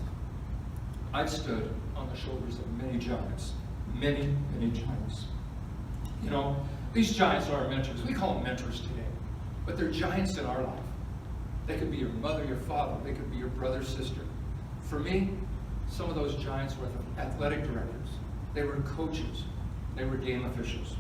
I've stood on the shoulders of many giants. Many, many giants. You know, these giants are our mentors. We call them mentors today. But they're giants in our life. They could be your mother, your father. They could be your brother, sister. For me, some of those giants were athletic directors. They were coaches. They were game officials.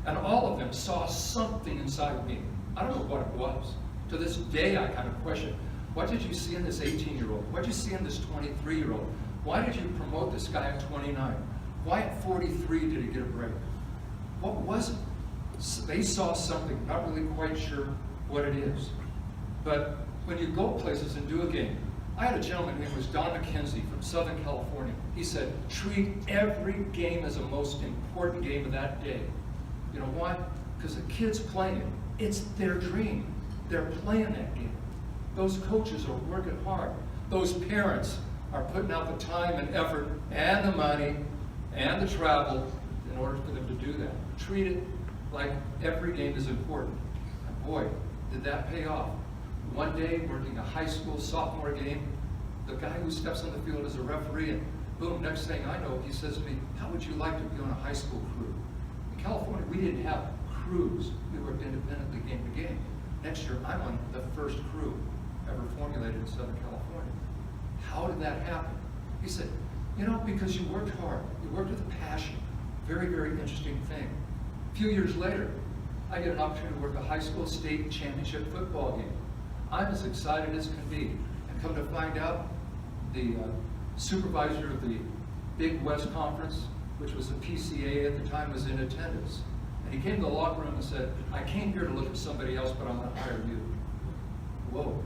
And all of them saw something inside me. I don't know what it was. To this day, I kind of question, what did you see in this 18-year-old? What did you see in this 23-year-old? Why did you promote this guy at 29? Why at 43 did he get a break? What was it? They saw something, not really quite sure what it is. But when you go places and do a game, I had a gentleman named was Don McKenzie from Southern California. He said, treat every game as a most important game of that day. You know why? Because the kids playing it, it's their dream. They're playing that game. Those coaches are working hard. Those parents are putting out the time and effort and the money and the travel in order for them to do that. Treat it like every game is important. And boy, did that pay off. One day, working a high school sophomore game, the guy who steps on the field as a referee, and boom, next thing I know, he says to me, how would you like to be on a high school crew? In California, we didn't have crews. We worked independently game to game. Next year, I'm on the first crew ever formulated in Southern California. How did that happen? He said, you know, because you worked hard. You worked with a passion. Very, very interesting thing. A few years later, I get an opportunity to work a high school state championship football game. I'm as excited as can be. And come to find out, the supervisor of the Big West Conference, which was the PCA at the time, was in attendance. And he came to the locker room and said, I came here to look at somebody else, but I'm going to hire you. Whoa.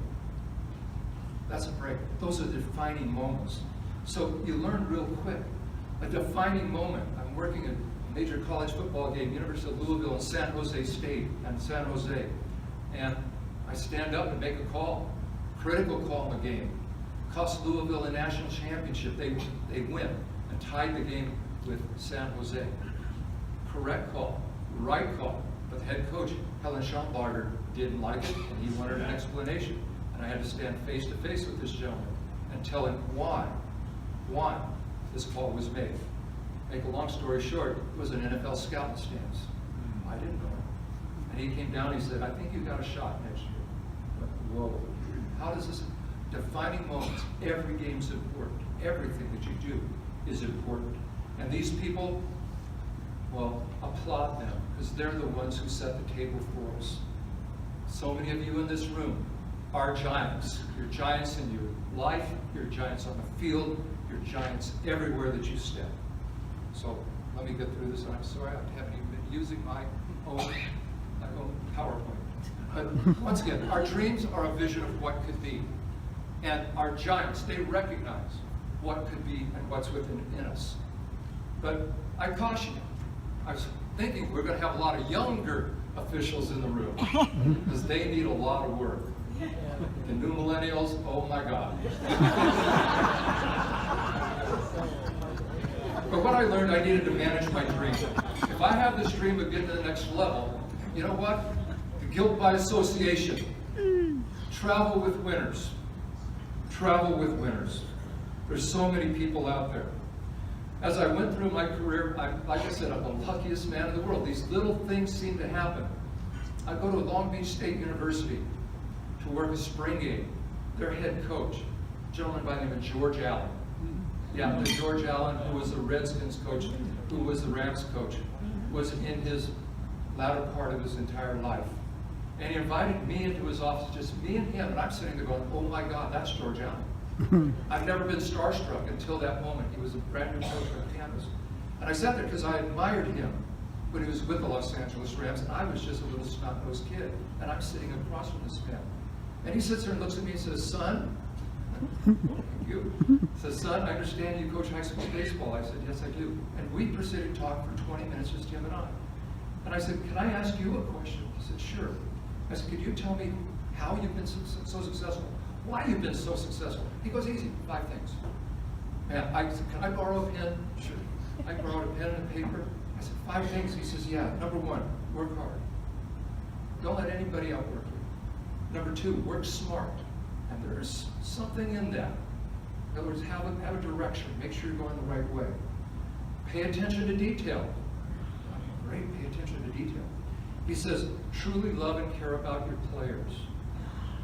That's a break. Those are defining moments. So you learn real quick. A defining moment. I'm working at a major college football game, University of Louisville and San Jose State and San Jose. And I stand up and make a call. Critical call in the game. Cost Louisville a national championship. They win and tied the game with San Jose. Correct call. Right call. But the head coach, Helen Schombarger, didn't like it and he wanted an explanation. And I had to stand face to face with this gentleman and tell him why this call was made. Make a long story short, it was an NFL scouting stance. I didn't know it. And he came down and he said, I think you got a shot next year. I went, whoa. How does this, defining moments, every game's important. Everything that you do is important. And these people, well, applaud them because they're the ones who set the table for us. So many of you in this room are giants. You're giants in your life, you're giants on the field, you're giants everywhere that you step. So let me get through this, and I'm sorry I haven't even been using my own PowerPoint. But once again, our dreams are a vision of what could be. And our giants, they recognize what could be and what's within us. But I caution you, I was thinking we're going to have a lot of younger officials in the room because they need a lot of work. The new millennials, oh my God. But what I learned, I needed to manage my dream. If I have this dream of getting to the next level, you know what? The guilt by association. Travel with winners. Travel with winners. There's so many people out there. As I went through my career, like I said, I'm the luckiest man in the world. These little things seem to happen. I go to Long Beach State University. to work a spring game. Their head coach, a gentleman by the name of George Allen. Yeah, the George Allen, who was the Redskins coach, who was the Rams coach, was in his latter part of his entire life. And he invited me into his office, just me and him, and I'm sitting there going, oh my God, that's George Allen. I've never been starstruck until that moment. He was a brand new coach on campus. And I sat there because I admired him when he was with the Los Angeles Rams, and I was just a little snot-nosed kid, and I'm sitting across from this man. And he sits there and looks at me and says, son, thank you. He says, son, I understand you coach high school baseball. I said, yes, I do. And we proceeded to talk for 20 minutes, just him and I. And I said, can I ask you a question? He said, sure. I said, could you tell me how you've been so successful? Why you've been so successful? He goes, easy, 5 things. And I said, can I borrow a pen? Sure. I borrowed a pen and paper. I said, 5 things. He says, yeah. Number 1, work hard. Don't let anybody outwork you. Number 2, work smart. And there's something in that. In other words, have a direction. Make sure you're going the right way. Pay attention to detail. Great, pay attention to detail. He says, truly love and care about your players.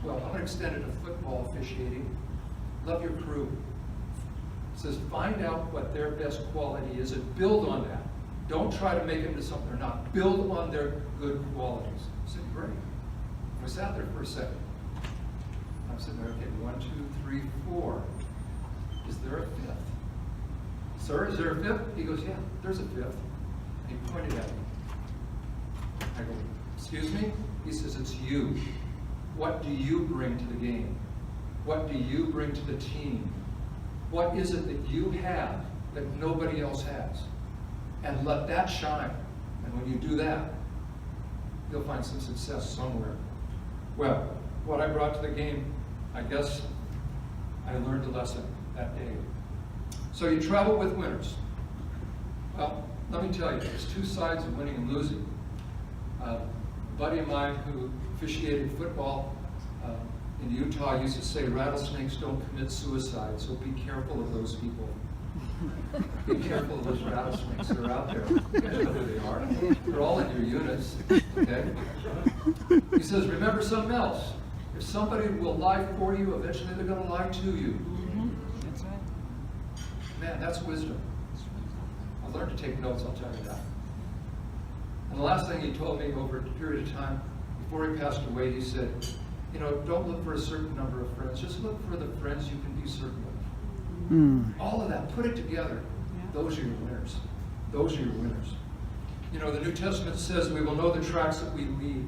Well, I'm going to extend it to football officiating. Love your crew. He says, find out what their best quality is and build on that. Don't try to make them into something they're not. Build on their good qualities. I said, great. I sat there for a second. I'm sitting there, okay, 1, 2, 3, 4. Is there a 5th? Sir, is there a 5th? He goes, yeah, there's a 5th. And he pointed at me. I go, excuse me? He says, it's you. What do you bring to the game? What do you bring to the team? What is it that you have that nobody else has? And let that shine. And when you do that, you'll find some success somewhere. Well, what I brought to the game, I guess I learned a lesson that day. So you travel with winners. Well, let me tell you, there's 2 sides of winning and losing. A buddy of mine who officiated football in Utah used to say, rattlesnakes don't commit suicide, so be careful of those people. Be careful of those rattlesnakes that are out there. You guys know who they are. They're all in your units, okay? He says, remember something else. If somebody will lie for you, eventually they're going to lie to you. That's right. Man, that's wisdom. I've learned to take notes, I'll tell you that. And the last thing he told me over a period of time, before he passed away, he said, you know, don't look for a certain number of friends, just look for the friends you can be certain of. All of that, put it together. Those are your winners. Those are your winners. You know, the New Testament says we will know the tracks that we leave.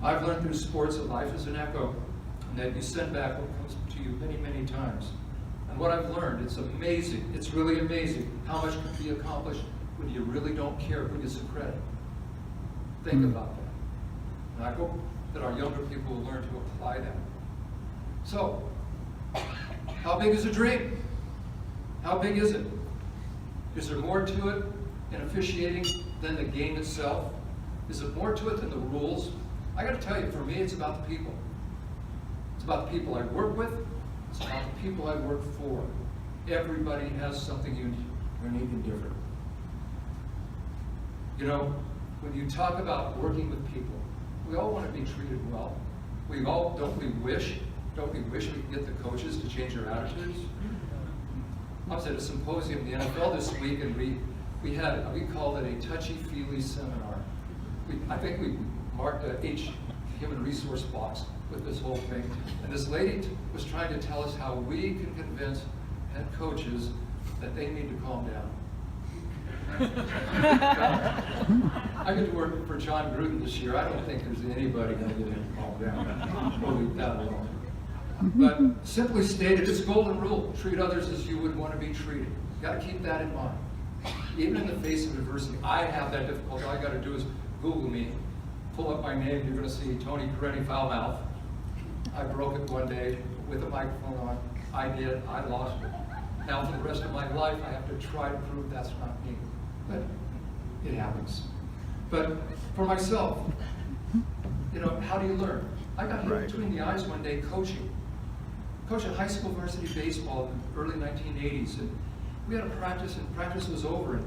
I've learned through sports that life is an echo, and that you send back what comes to you many, many times. And what I've learned, it's amazing, it's really amazing how much can be accomplished when you really don't care who gets the credit. Think about that. And I hope that our younger people will learn to apply that. So, how big is a dream? How big is it? Is there more to it in officiating than the game itself? Is there more to it than the rules? I got to tell you, for me, it's about the people. It's about the people I work with. It's about the people I work for. Everybody has something unique and different. You know, when you talk about working with people, we all want to be treated well. Don't we wish we could get the coaches to change their attitudes? I was at a symposium in the NFL this week, and we called it a touchy-feely seminar. I think we marked each human resource box with this whole thing. And this lady was trying to tell us how we can convince head coaches that they need to calm down. I get to work for John Gruden this year. I don't think there's anybody going to get him to calm down. We'll leave that alone. But simply stated, it's golden rule. Treat others as you would want to be treated. You got to keep that in mind. Even in the face of adversity, I have that difficulty. All I got to do is Google me, pull up my name, you're going to see Tony Perenni Foulmouth. I broke it one day with a microphone on. I did. I lost it. Now for the rest of my life, I have to try to prove that's not me. But it happens. But for myself, you know, how do you learn? I got hit between the eyes one day coaching high school varsity baseball in the early 1980s. And we had a practice, and practice was over. And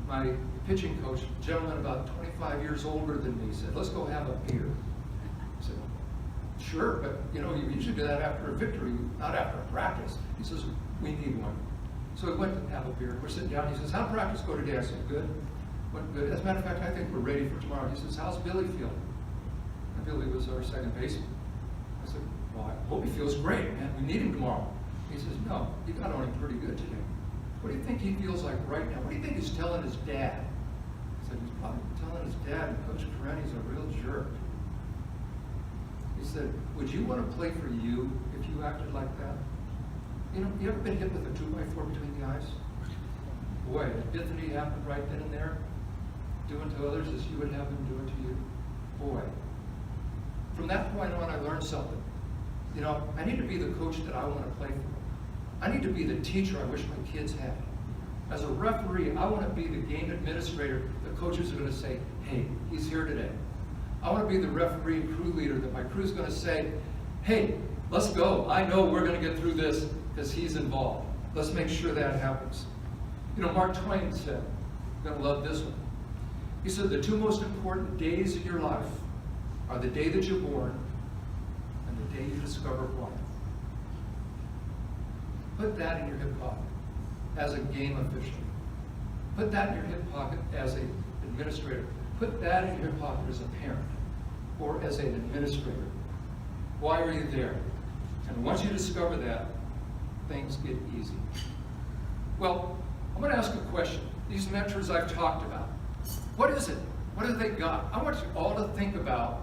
my pitching coach, a gentleman about 25 years older than me, said, let's go have a beer. I said, sure, but you know, you usually do that after a victory, not after a practice. He says, we need one. So we went to have a beer. We're sitting down. He says, how'd practice go today? I said, good. Went good. As a matter of fact, I think we're ready for tomorrow. He says, how's Billy feeling? And Billy was our second baseman. I said, well, I hope he feels great, man. We need him tomorrow. He says, no, you got on him pretty good today. What do you think he feels like right now? What do you think he's telling his dad? I said, he's probably telling his dad, Coach Kareni's a real jerk. He said, would you want to play for you if you acted like that? You know, you ever been hit with a 2x4 between the eyes? Boy, epiphany happened right then and there. Doing to others as you would have them do it to you. Boy. From that point on, I learned something. You know, I need to be the coach that I want to play for. I need to be the teacher I wish my kids had. As a referee, I want to be the game administrator the coaches are going to say, hey, he's here today. I want to be the referee and crew leader that my crew's going to say, hey, let's go. I know we're going to get through this because he's involved. Let's make sure that happens. You know, Mark Twain said, you're going to love this one. He said, the two most important days in your life are the day that you're born and the day you discover why. Put that in your hip pocket as a game official. Put that in your hip pocket as an administrator. Put that in your hip pocket as a parent or as an administrator. Why are you there? And once you discover that, things get easy. Well, I'm going to ask a question. These mentors I've talked about, what is it? What have they got? I want you all to think about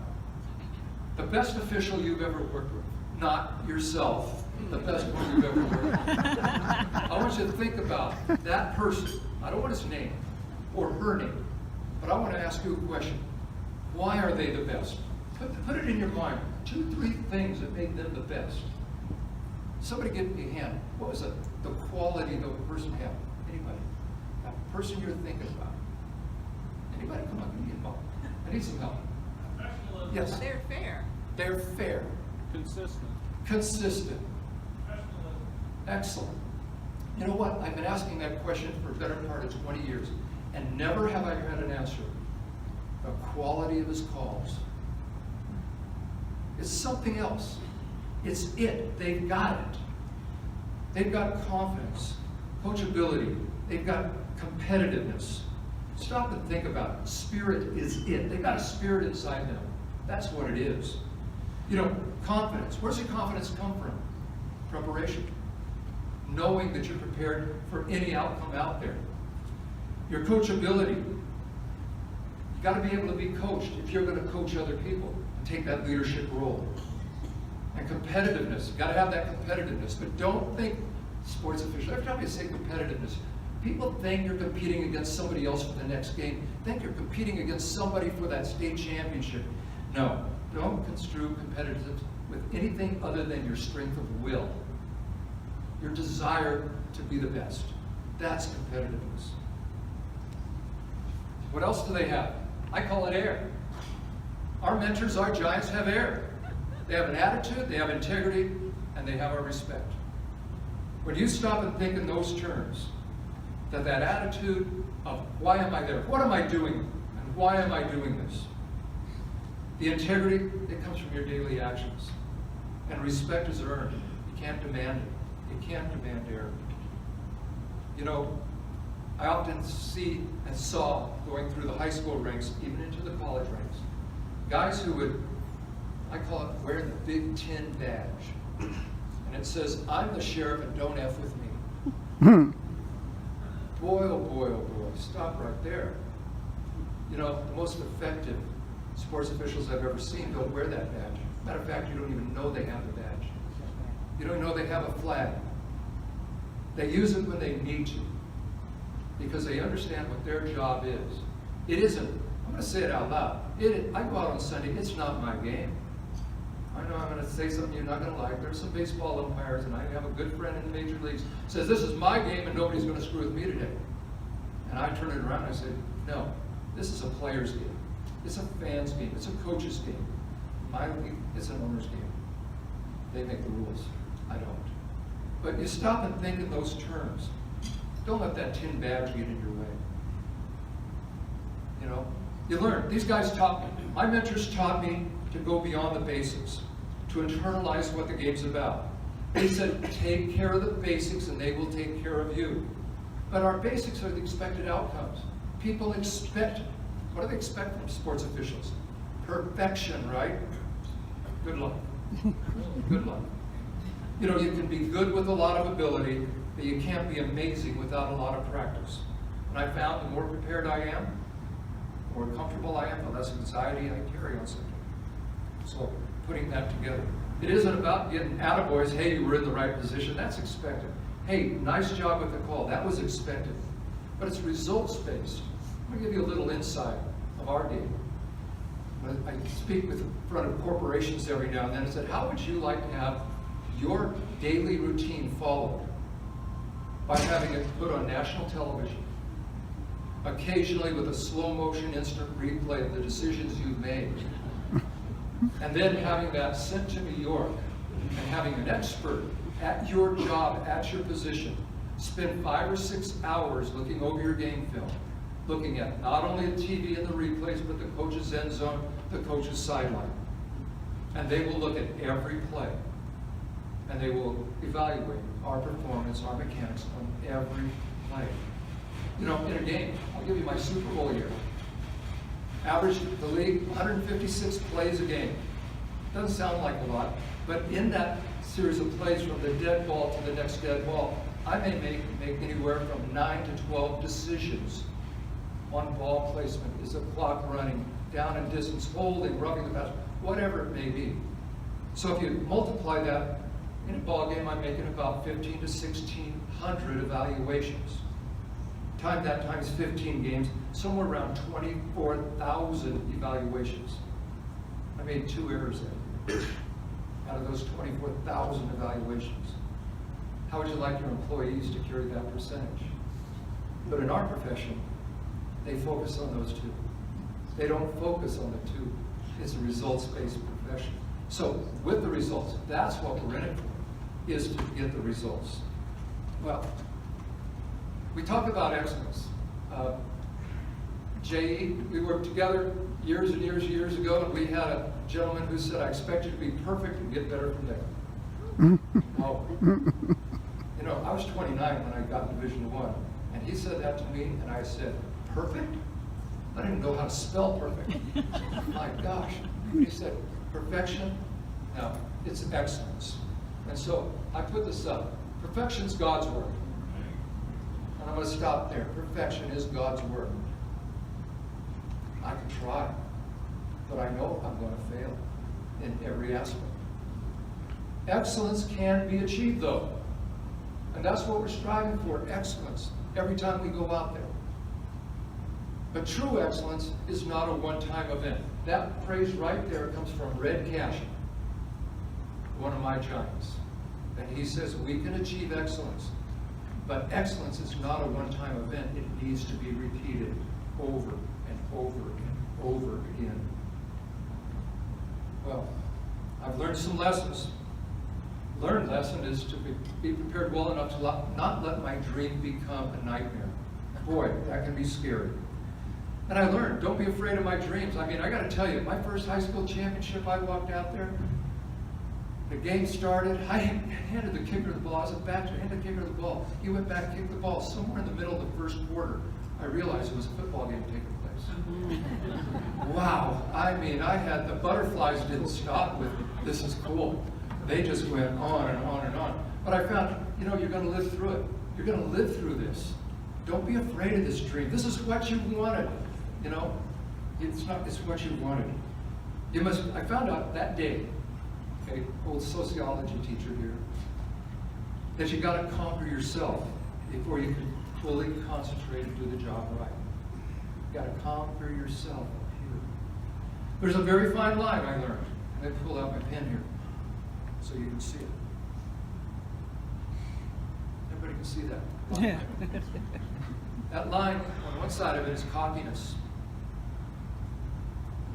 the best official you've ever worked with, not yourself, the best one you've ever worked with. I want you to think about that person. I don't want his name or her name, but I want to ask you a question. Why are they the best? Put it in your mind. 2, 3 things that make them the best. Somebody give me a hand. What was the quality the person had? Anybody? That person you're thinking about. Anybody? Come on, give me a help. I need some help. Yes. They're fair. They're fair. Consistent. Consistent. Excellent. You know what? I've been asking that question for a better part of 20 years, and never have I had an answer. The quality of his calls. It's something else. It's it. They've got it. They've got confidence, coachability. They've got competitiveness. Stop and think about it. Spirit is it. They've got a spirit inside them. That's what it is. You know, confidence. Where's your confidence come from? Preparation. Knowing that you're prepared for any outcome out there. Your coachability. You got to be able to be coached if you're going to coach other people and take that leadership role. And competitiveness. You got to have that competitiveness. But don't think, sports official, every time you say competitiveness, people think you're competing against somebody else for the next game. Think you're competing against somebody for that state championship. No, don't construe competitive with anything other than your strength of will. Your desire to be the best. That's competitiveness. What else do they have? I call it air. Our mentors, our giants have air. They have an attitude, they have integrity, and they have our respect. When you stop and think in those terms, that attitude of why am I there? What am I doing? And why am I doing this? The integrity, it comes from your daily actions. And respect is earned. You can't demand it. You can't demand error. You know, I often see and saw going through the high school ranks, even into the college ranks, guys who would, I call it wearing the big tin badge. And it says, I'm the sheriff and don't F with me. Boy, oh boy, oh boy, stop right there. You know, the most effective sports officials I've ever seen don't wear that badge. Matter of fact, you don't even know they have the badge. You don't know they have a flag. They use it when they need to because they understand what their job is. It isn't, I'm going to say it out loud, I go out on Sunday, it's not my game. I know I'm going to say something you're not going to like. There's some baseball umpires, and I have a good friend in the major leagues, says this is my game and nobody's going to screw with me today. And I turn it around and I say, no, this is a player's game. It's a fan's game. It's a coach's game. My league, it's an owner's game. They make the rules. I don't. But you stop and think in those terms. Don't let that tin badge get in your way. You know, you learn. These guys taught me. My mentors taught me to go beyond the basics, to internalize what the game's about. He said, take care of the basics and they will take care of you. But our basics are the expected outcomes. People expect, what do they expect from sports officials? Perfection, right? Good luck. Good luck. You know, you can be good with a lot of ability, but you can't be amazing without a lot of practice. And I found the more prepared I am, the more comfortable I am, the less anxiety I carry on something. So putting that together. It isn't about getting attaboys, hey, you were in the right position, that's expected. Hey, nice job with the call, that was expected. But it's results-based. I'm going to give you a little insight of our game. I speak in front of corporations every now and then and said, how would you like to have your daily routine followed by having it put on national television, occasionally with a slow motion instant replay of the decisions you've made, and then having that sent to New York and having an expert at your job, at your position, spend 5 or 6 hours looking over your game film, looking at not only the TV and the replays, but the coach's end zone, the coach's sideline. And they will look at every play. And they will evaluate our performance, our mechanics on every play. You know, in a game, I'll give you my Super Bowl year. Average the league, 156 plays a game. Doesn't sound like a lot, but in that series of plays from the dead ball to the next dead ball, I may make anywhere from 9 to 12 decisions on ball placement. Is the clock running, down and distance, holding, rubbing the pass, whatever it may be. So if you multiply that, in a ball game, I'm making about 15 to 1,600 evaluations. Time that times 15 games, somewhere around 24,000 evaluations. I made 2 errors there out of those 24,000 evaluations. How would you like your employees to carry that percentage? But in our profession, they focus on those 2. They don't focus on the 2. It's a results-based profession. So with the results, that's what we're in it for, is to get the results. Well, we talk about excellence. J.E., we worked together years and years and years ago, and we had a gentleman who said, I expect you to be perfect and get better from there. Oh. You know, I was 29 when I got in Division I, and he said that to me, and I said, perfect? I didn't know how to spell perfect. My gosh. He said, perfection? No, it's excellence. And so I put this up. Perfection's God's work. And I'm going to stop there. Perfection is God's work. I can try, but I know I'm going to fail in every aspect. Excellence can be achieved, though. And that's what we're striving for, excellence, every time we go out there. But true excellence is not a one-time event. That phrase right there comes from Red Cashin, one of my giants. And he says we can achieve excellence, but excellence is not a one-time event. It needs to be repeated over and over and over again. Well, I've learned some lessons. Learned lesson is to be prepared well enough to not let my dream become a nightmare. Boy, that can be scary. And I learned, don't be afraid of my dreams. I mean, I got to tell you, my first high school championship, I walked out there. The game started. I handed the kicker the ball. I was a back to hand the kicker the ball. He went back, kicked the ball. Somewhere in the middle of the first quarter, I realized it was a football game taking place. Wow. I mean, I had the butterflies didn't stop with this is cool. They just went on and on and on. But I found, you know, you're going to live through it. You're going to live through this. Don't be afraid of this dream. This is what you wanted. You know, it's what you wanted. You must, I found out that day, okay, old sociology teacher here, that you got to conquer yourself before you can fully concentrate and do the job right. You got to conquer yourself up here. There's a very fine line I learned. And I pulled out my pen here so you can see it. Everybody can see that. Yeah. That line on one side of it is cockiness.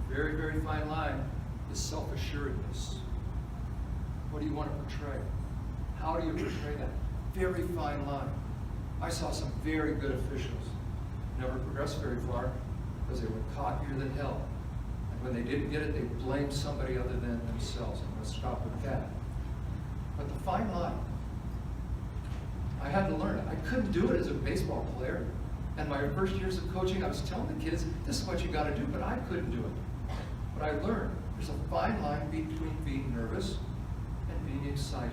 Very, very fine line is self-assuredness. What do you want to portray? How do you portray that? Very fine line. I saw some very good officials never progressed very far because they were cockier than hell. When they didn't get it, they blamed somebody other than themselves. I'm going to stop with that. But the fine line, I had to learn it. I couldn't do it as a baseball player. And my first years of coaching, I was telling the kids, this is what you got to do, but I couldn't do it. But I learned there's a fine line between being nervous and being excited.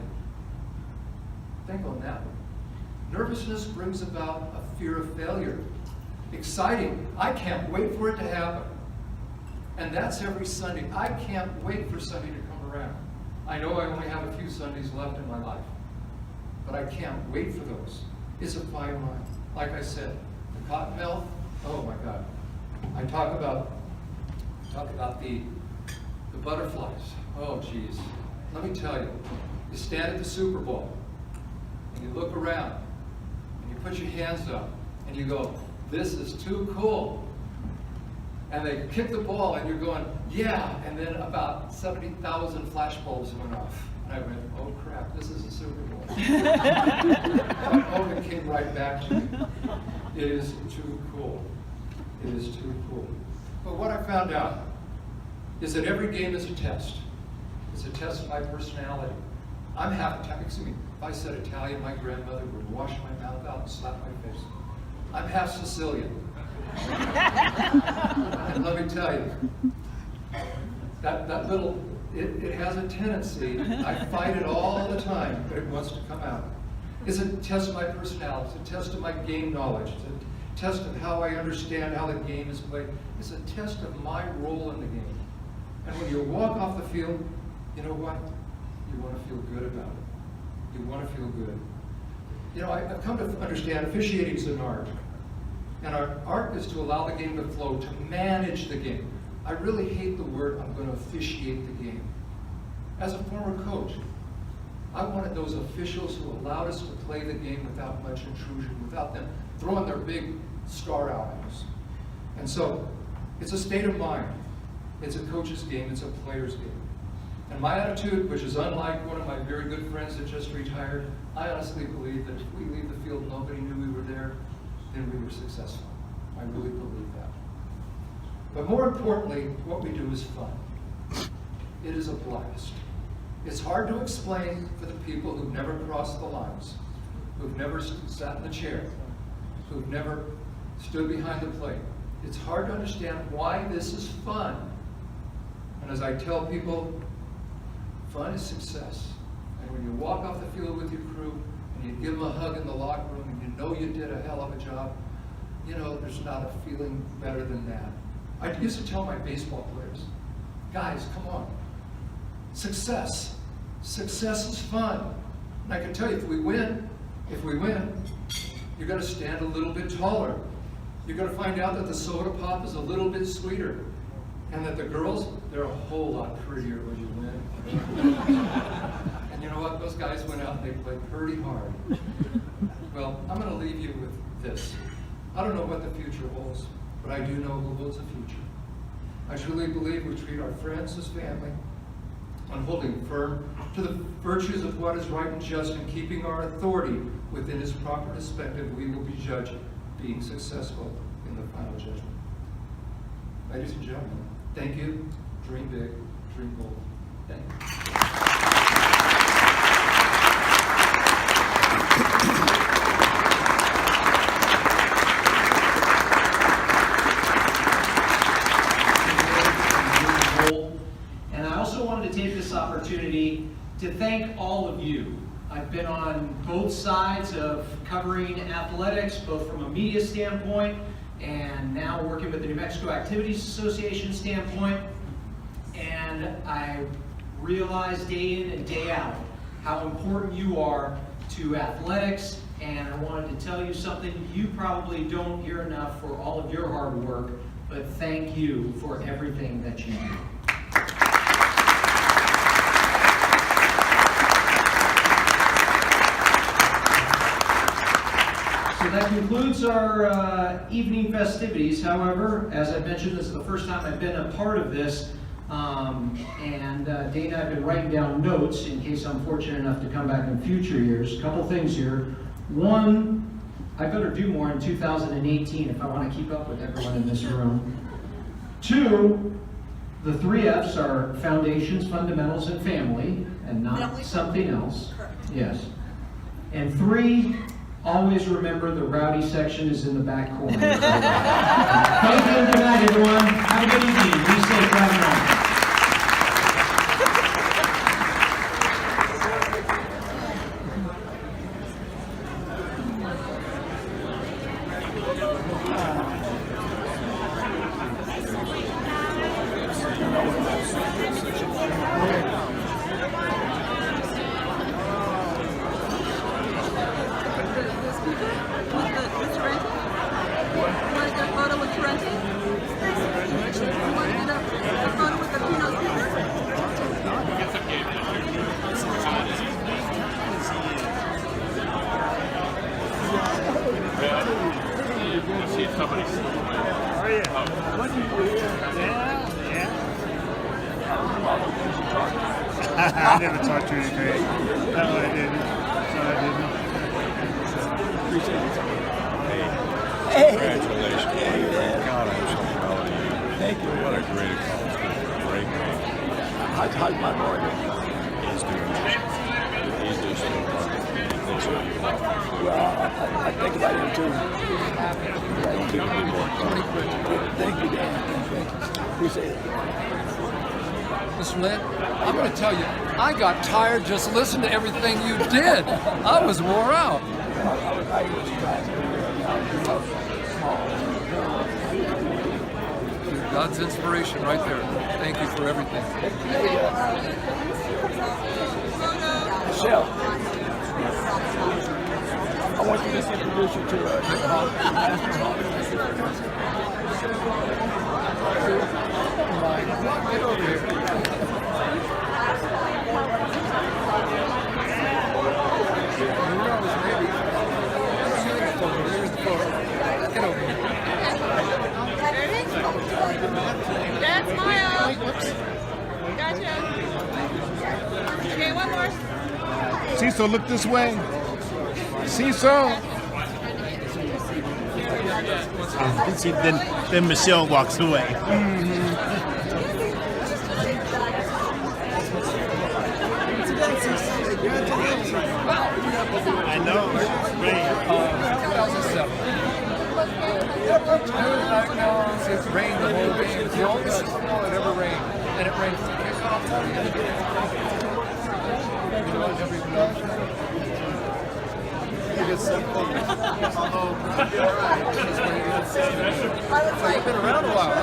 Think on that one. Nervousness brings about a fear of failure. Exciting, I can't wait for it to happen. And that's every Sunday. I can't wait for Sunday to come around. I know I only have a few Sundays left in my life, but I can't wait for those. It's a fine line. Like I said, the Cottonmouth, oh my God. I talk about the butterflies. Oh geez. Let me tell you, you stand at the Super Bowl and you look around and you put your hands up and you go, this is too cool. And they kick the ball and you're going, yeah, and then about 70,000 flashbulbs went off. And I went, oh crap, this is a Super Bowl. Oh, it came right back to me. It is too cool. It is too cool. But what I found out is that every game is a test. It's a test of my personality. I'm half Italian. Excuse me, if I said Italian, my grandmother would wash my mouth out and slap my face. I'm half Sicilian. And let me tell you, that little, it has a tendency, I fight it all the time, but it wants to come out. It's a test of my personality, it's a test of my game knowledge, it's a test of how I understand how the game is played. It's a test of my role in the game. And when you walk off the field, you know what? You want to feel good about it. You want to feel good. You know, I've come to understand officiating is an art. And our art is to allow the game to flow, to manage the game. I really hate the word, I'm going to officiate the game. As a former coach, I wanted those officials who allowed us to play the game without much intrusion, without them throwing their big star out at us. And so, it's a state of mind. It's a coach's game, it's a player's game. And my attitude, which is unlike one of my very good friends that just retired, I honestly believe that if we leave the field and nobody knew we were there, then we were successful. I really believe that. But more importantly, what we do is fun. It is a blast. It's hard to explain for the people who've never crossed the lines, who've never sat in the chair, who've never stood behind the plate. It's hard to understand why this is fun. And as I tell people, fun is success. And when you walk off the field with your crew and you give them a hug in the locker room and you know you did a hell of a job, you know, there's not a feeling better than that. I used to tell my baseball players, guys, come on. Success is fun. And I can tell you, if we win, you're going to stand a little bit taller. You're going to find out that the soda pop is a little bit sweeter. And that the girls, they're a whole lot prettier when you win. And you know what? Those guys went out and they played pretty hard. Well, I'm going to leave you with this. I don't know what the future holds, but I do know who holds the future. I truly believe we treat our friends as family, on holding firm to the virtues of what is right and just and keeping our authority within its proper perspective, we will be judged being successful in the final judgment. Ladies and gentlemen, thank you. Dream big, dream bold. Thank you. And I also wanted to take this opportunity to thank all of you. I've been on both sides of covering athletics, both from a media standpoint and now working with the New Mexico Activities Association standpoint. And I realize day in and day out how important you are to athletics. And I wanted to tell you something you probably don't hear enough for all of your hard work, but thank you for everything that you do. So that concludes our evening festivities. However, as I mentioned, this is the first time I've been a part of this. And Dana, I've been writing down notes in case I'm fortunate enough to come back in future years. A couple things here. One, I better do more in 2018 if I want to keep up with everyone in this room. Two, The 3 F's are foundations, fundamentals, and family, and not Family. something else. Correct. Yes. And 3, always remember the rowdy section is in the back corner. Thank you and good night, everyone. Have a good evening. Be safe, drive night. I never talked to you today. No, I didn't. No, I didn't. Congratulations. God, I'm so proud of you. Thank you. What a great accomplishment. Great man. How's my boy doing? He's doing just, he's just so wonderful. He thinks of you a lot. Well, I think about him too. Thank you, Dan. Appreciate it. Mr. Lynn, I'm going to tell you, I got tired just listening to everything you did. I was wore out. You're God's inspiration right there. Thank you for everything. Michelle, I want you to introduce you to Get over here. Get over here. Dad, smile. Gotcha. Okay, one more. Cecil, look this way. Cecil. See, then Michelle walks away. I know. Right. 2007. It's rained the whole game. It's the only snow that ever rained. And it rained from kickoff to the end of the game. You know what everyone knows? You get something. You've been around a while,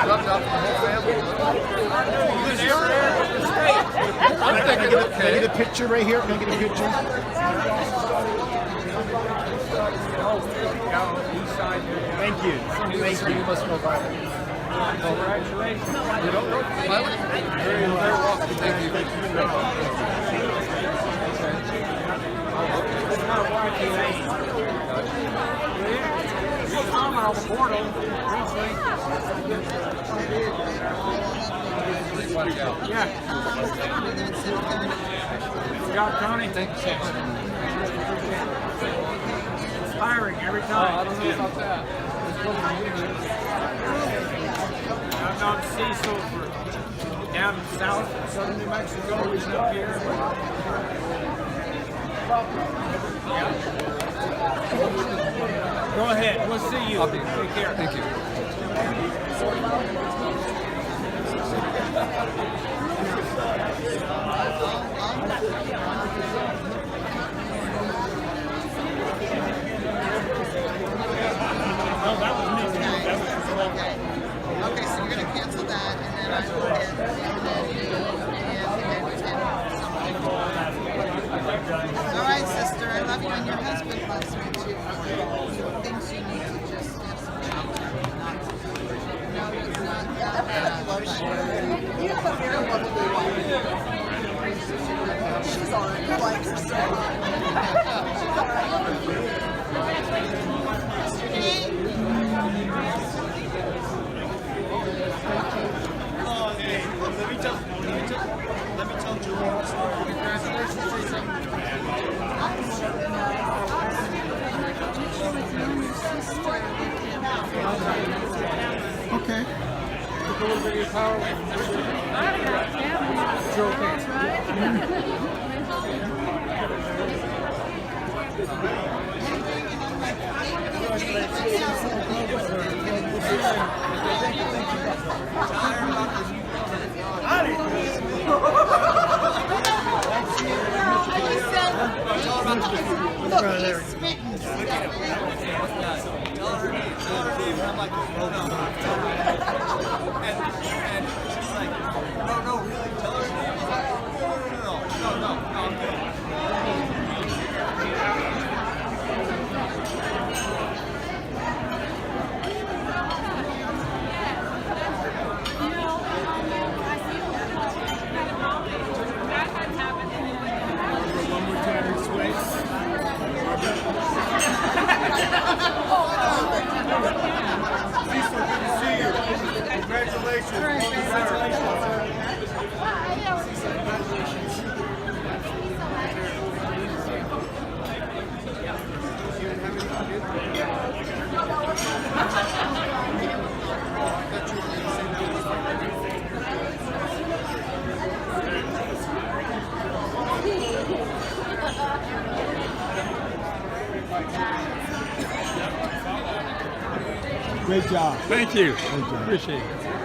Rubbed out the whole family. I'm thinking, okay. Can I get a picture right here? Can I get a picture? Thank you. Thank you. You must know Violet. Congratulations. You don't know Violet? Very welcome. Thank you. Yeah. Scott County. Thank you so much. Inspiring every I time. don't know about that. I've known Cecil for down south, southern New Mexico. He's up here. Yeah. Go ahead. We'll see you. I'll be. Take care. Thank you. Okay, so you're going to cancel that, and then I will get all right, sister, I love you, and your husband loves me too. He thinks you need to just have some downtime. No, it's not that bad. You have a very lovely wife. She's on it. You like her. Okay. Took a little bit of your power away from this. It's okay. Look, he's smitten. Great job. Thank you. Great job. Appreciate it.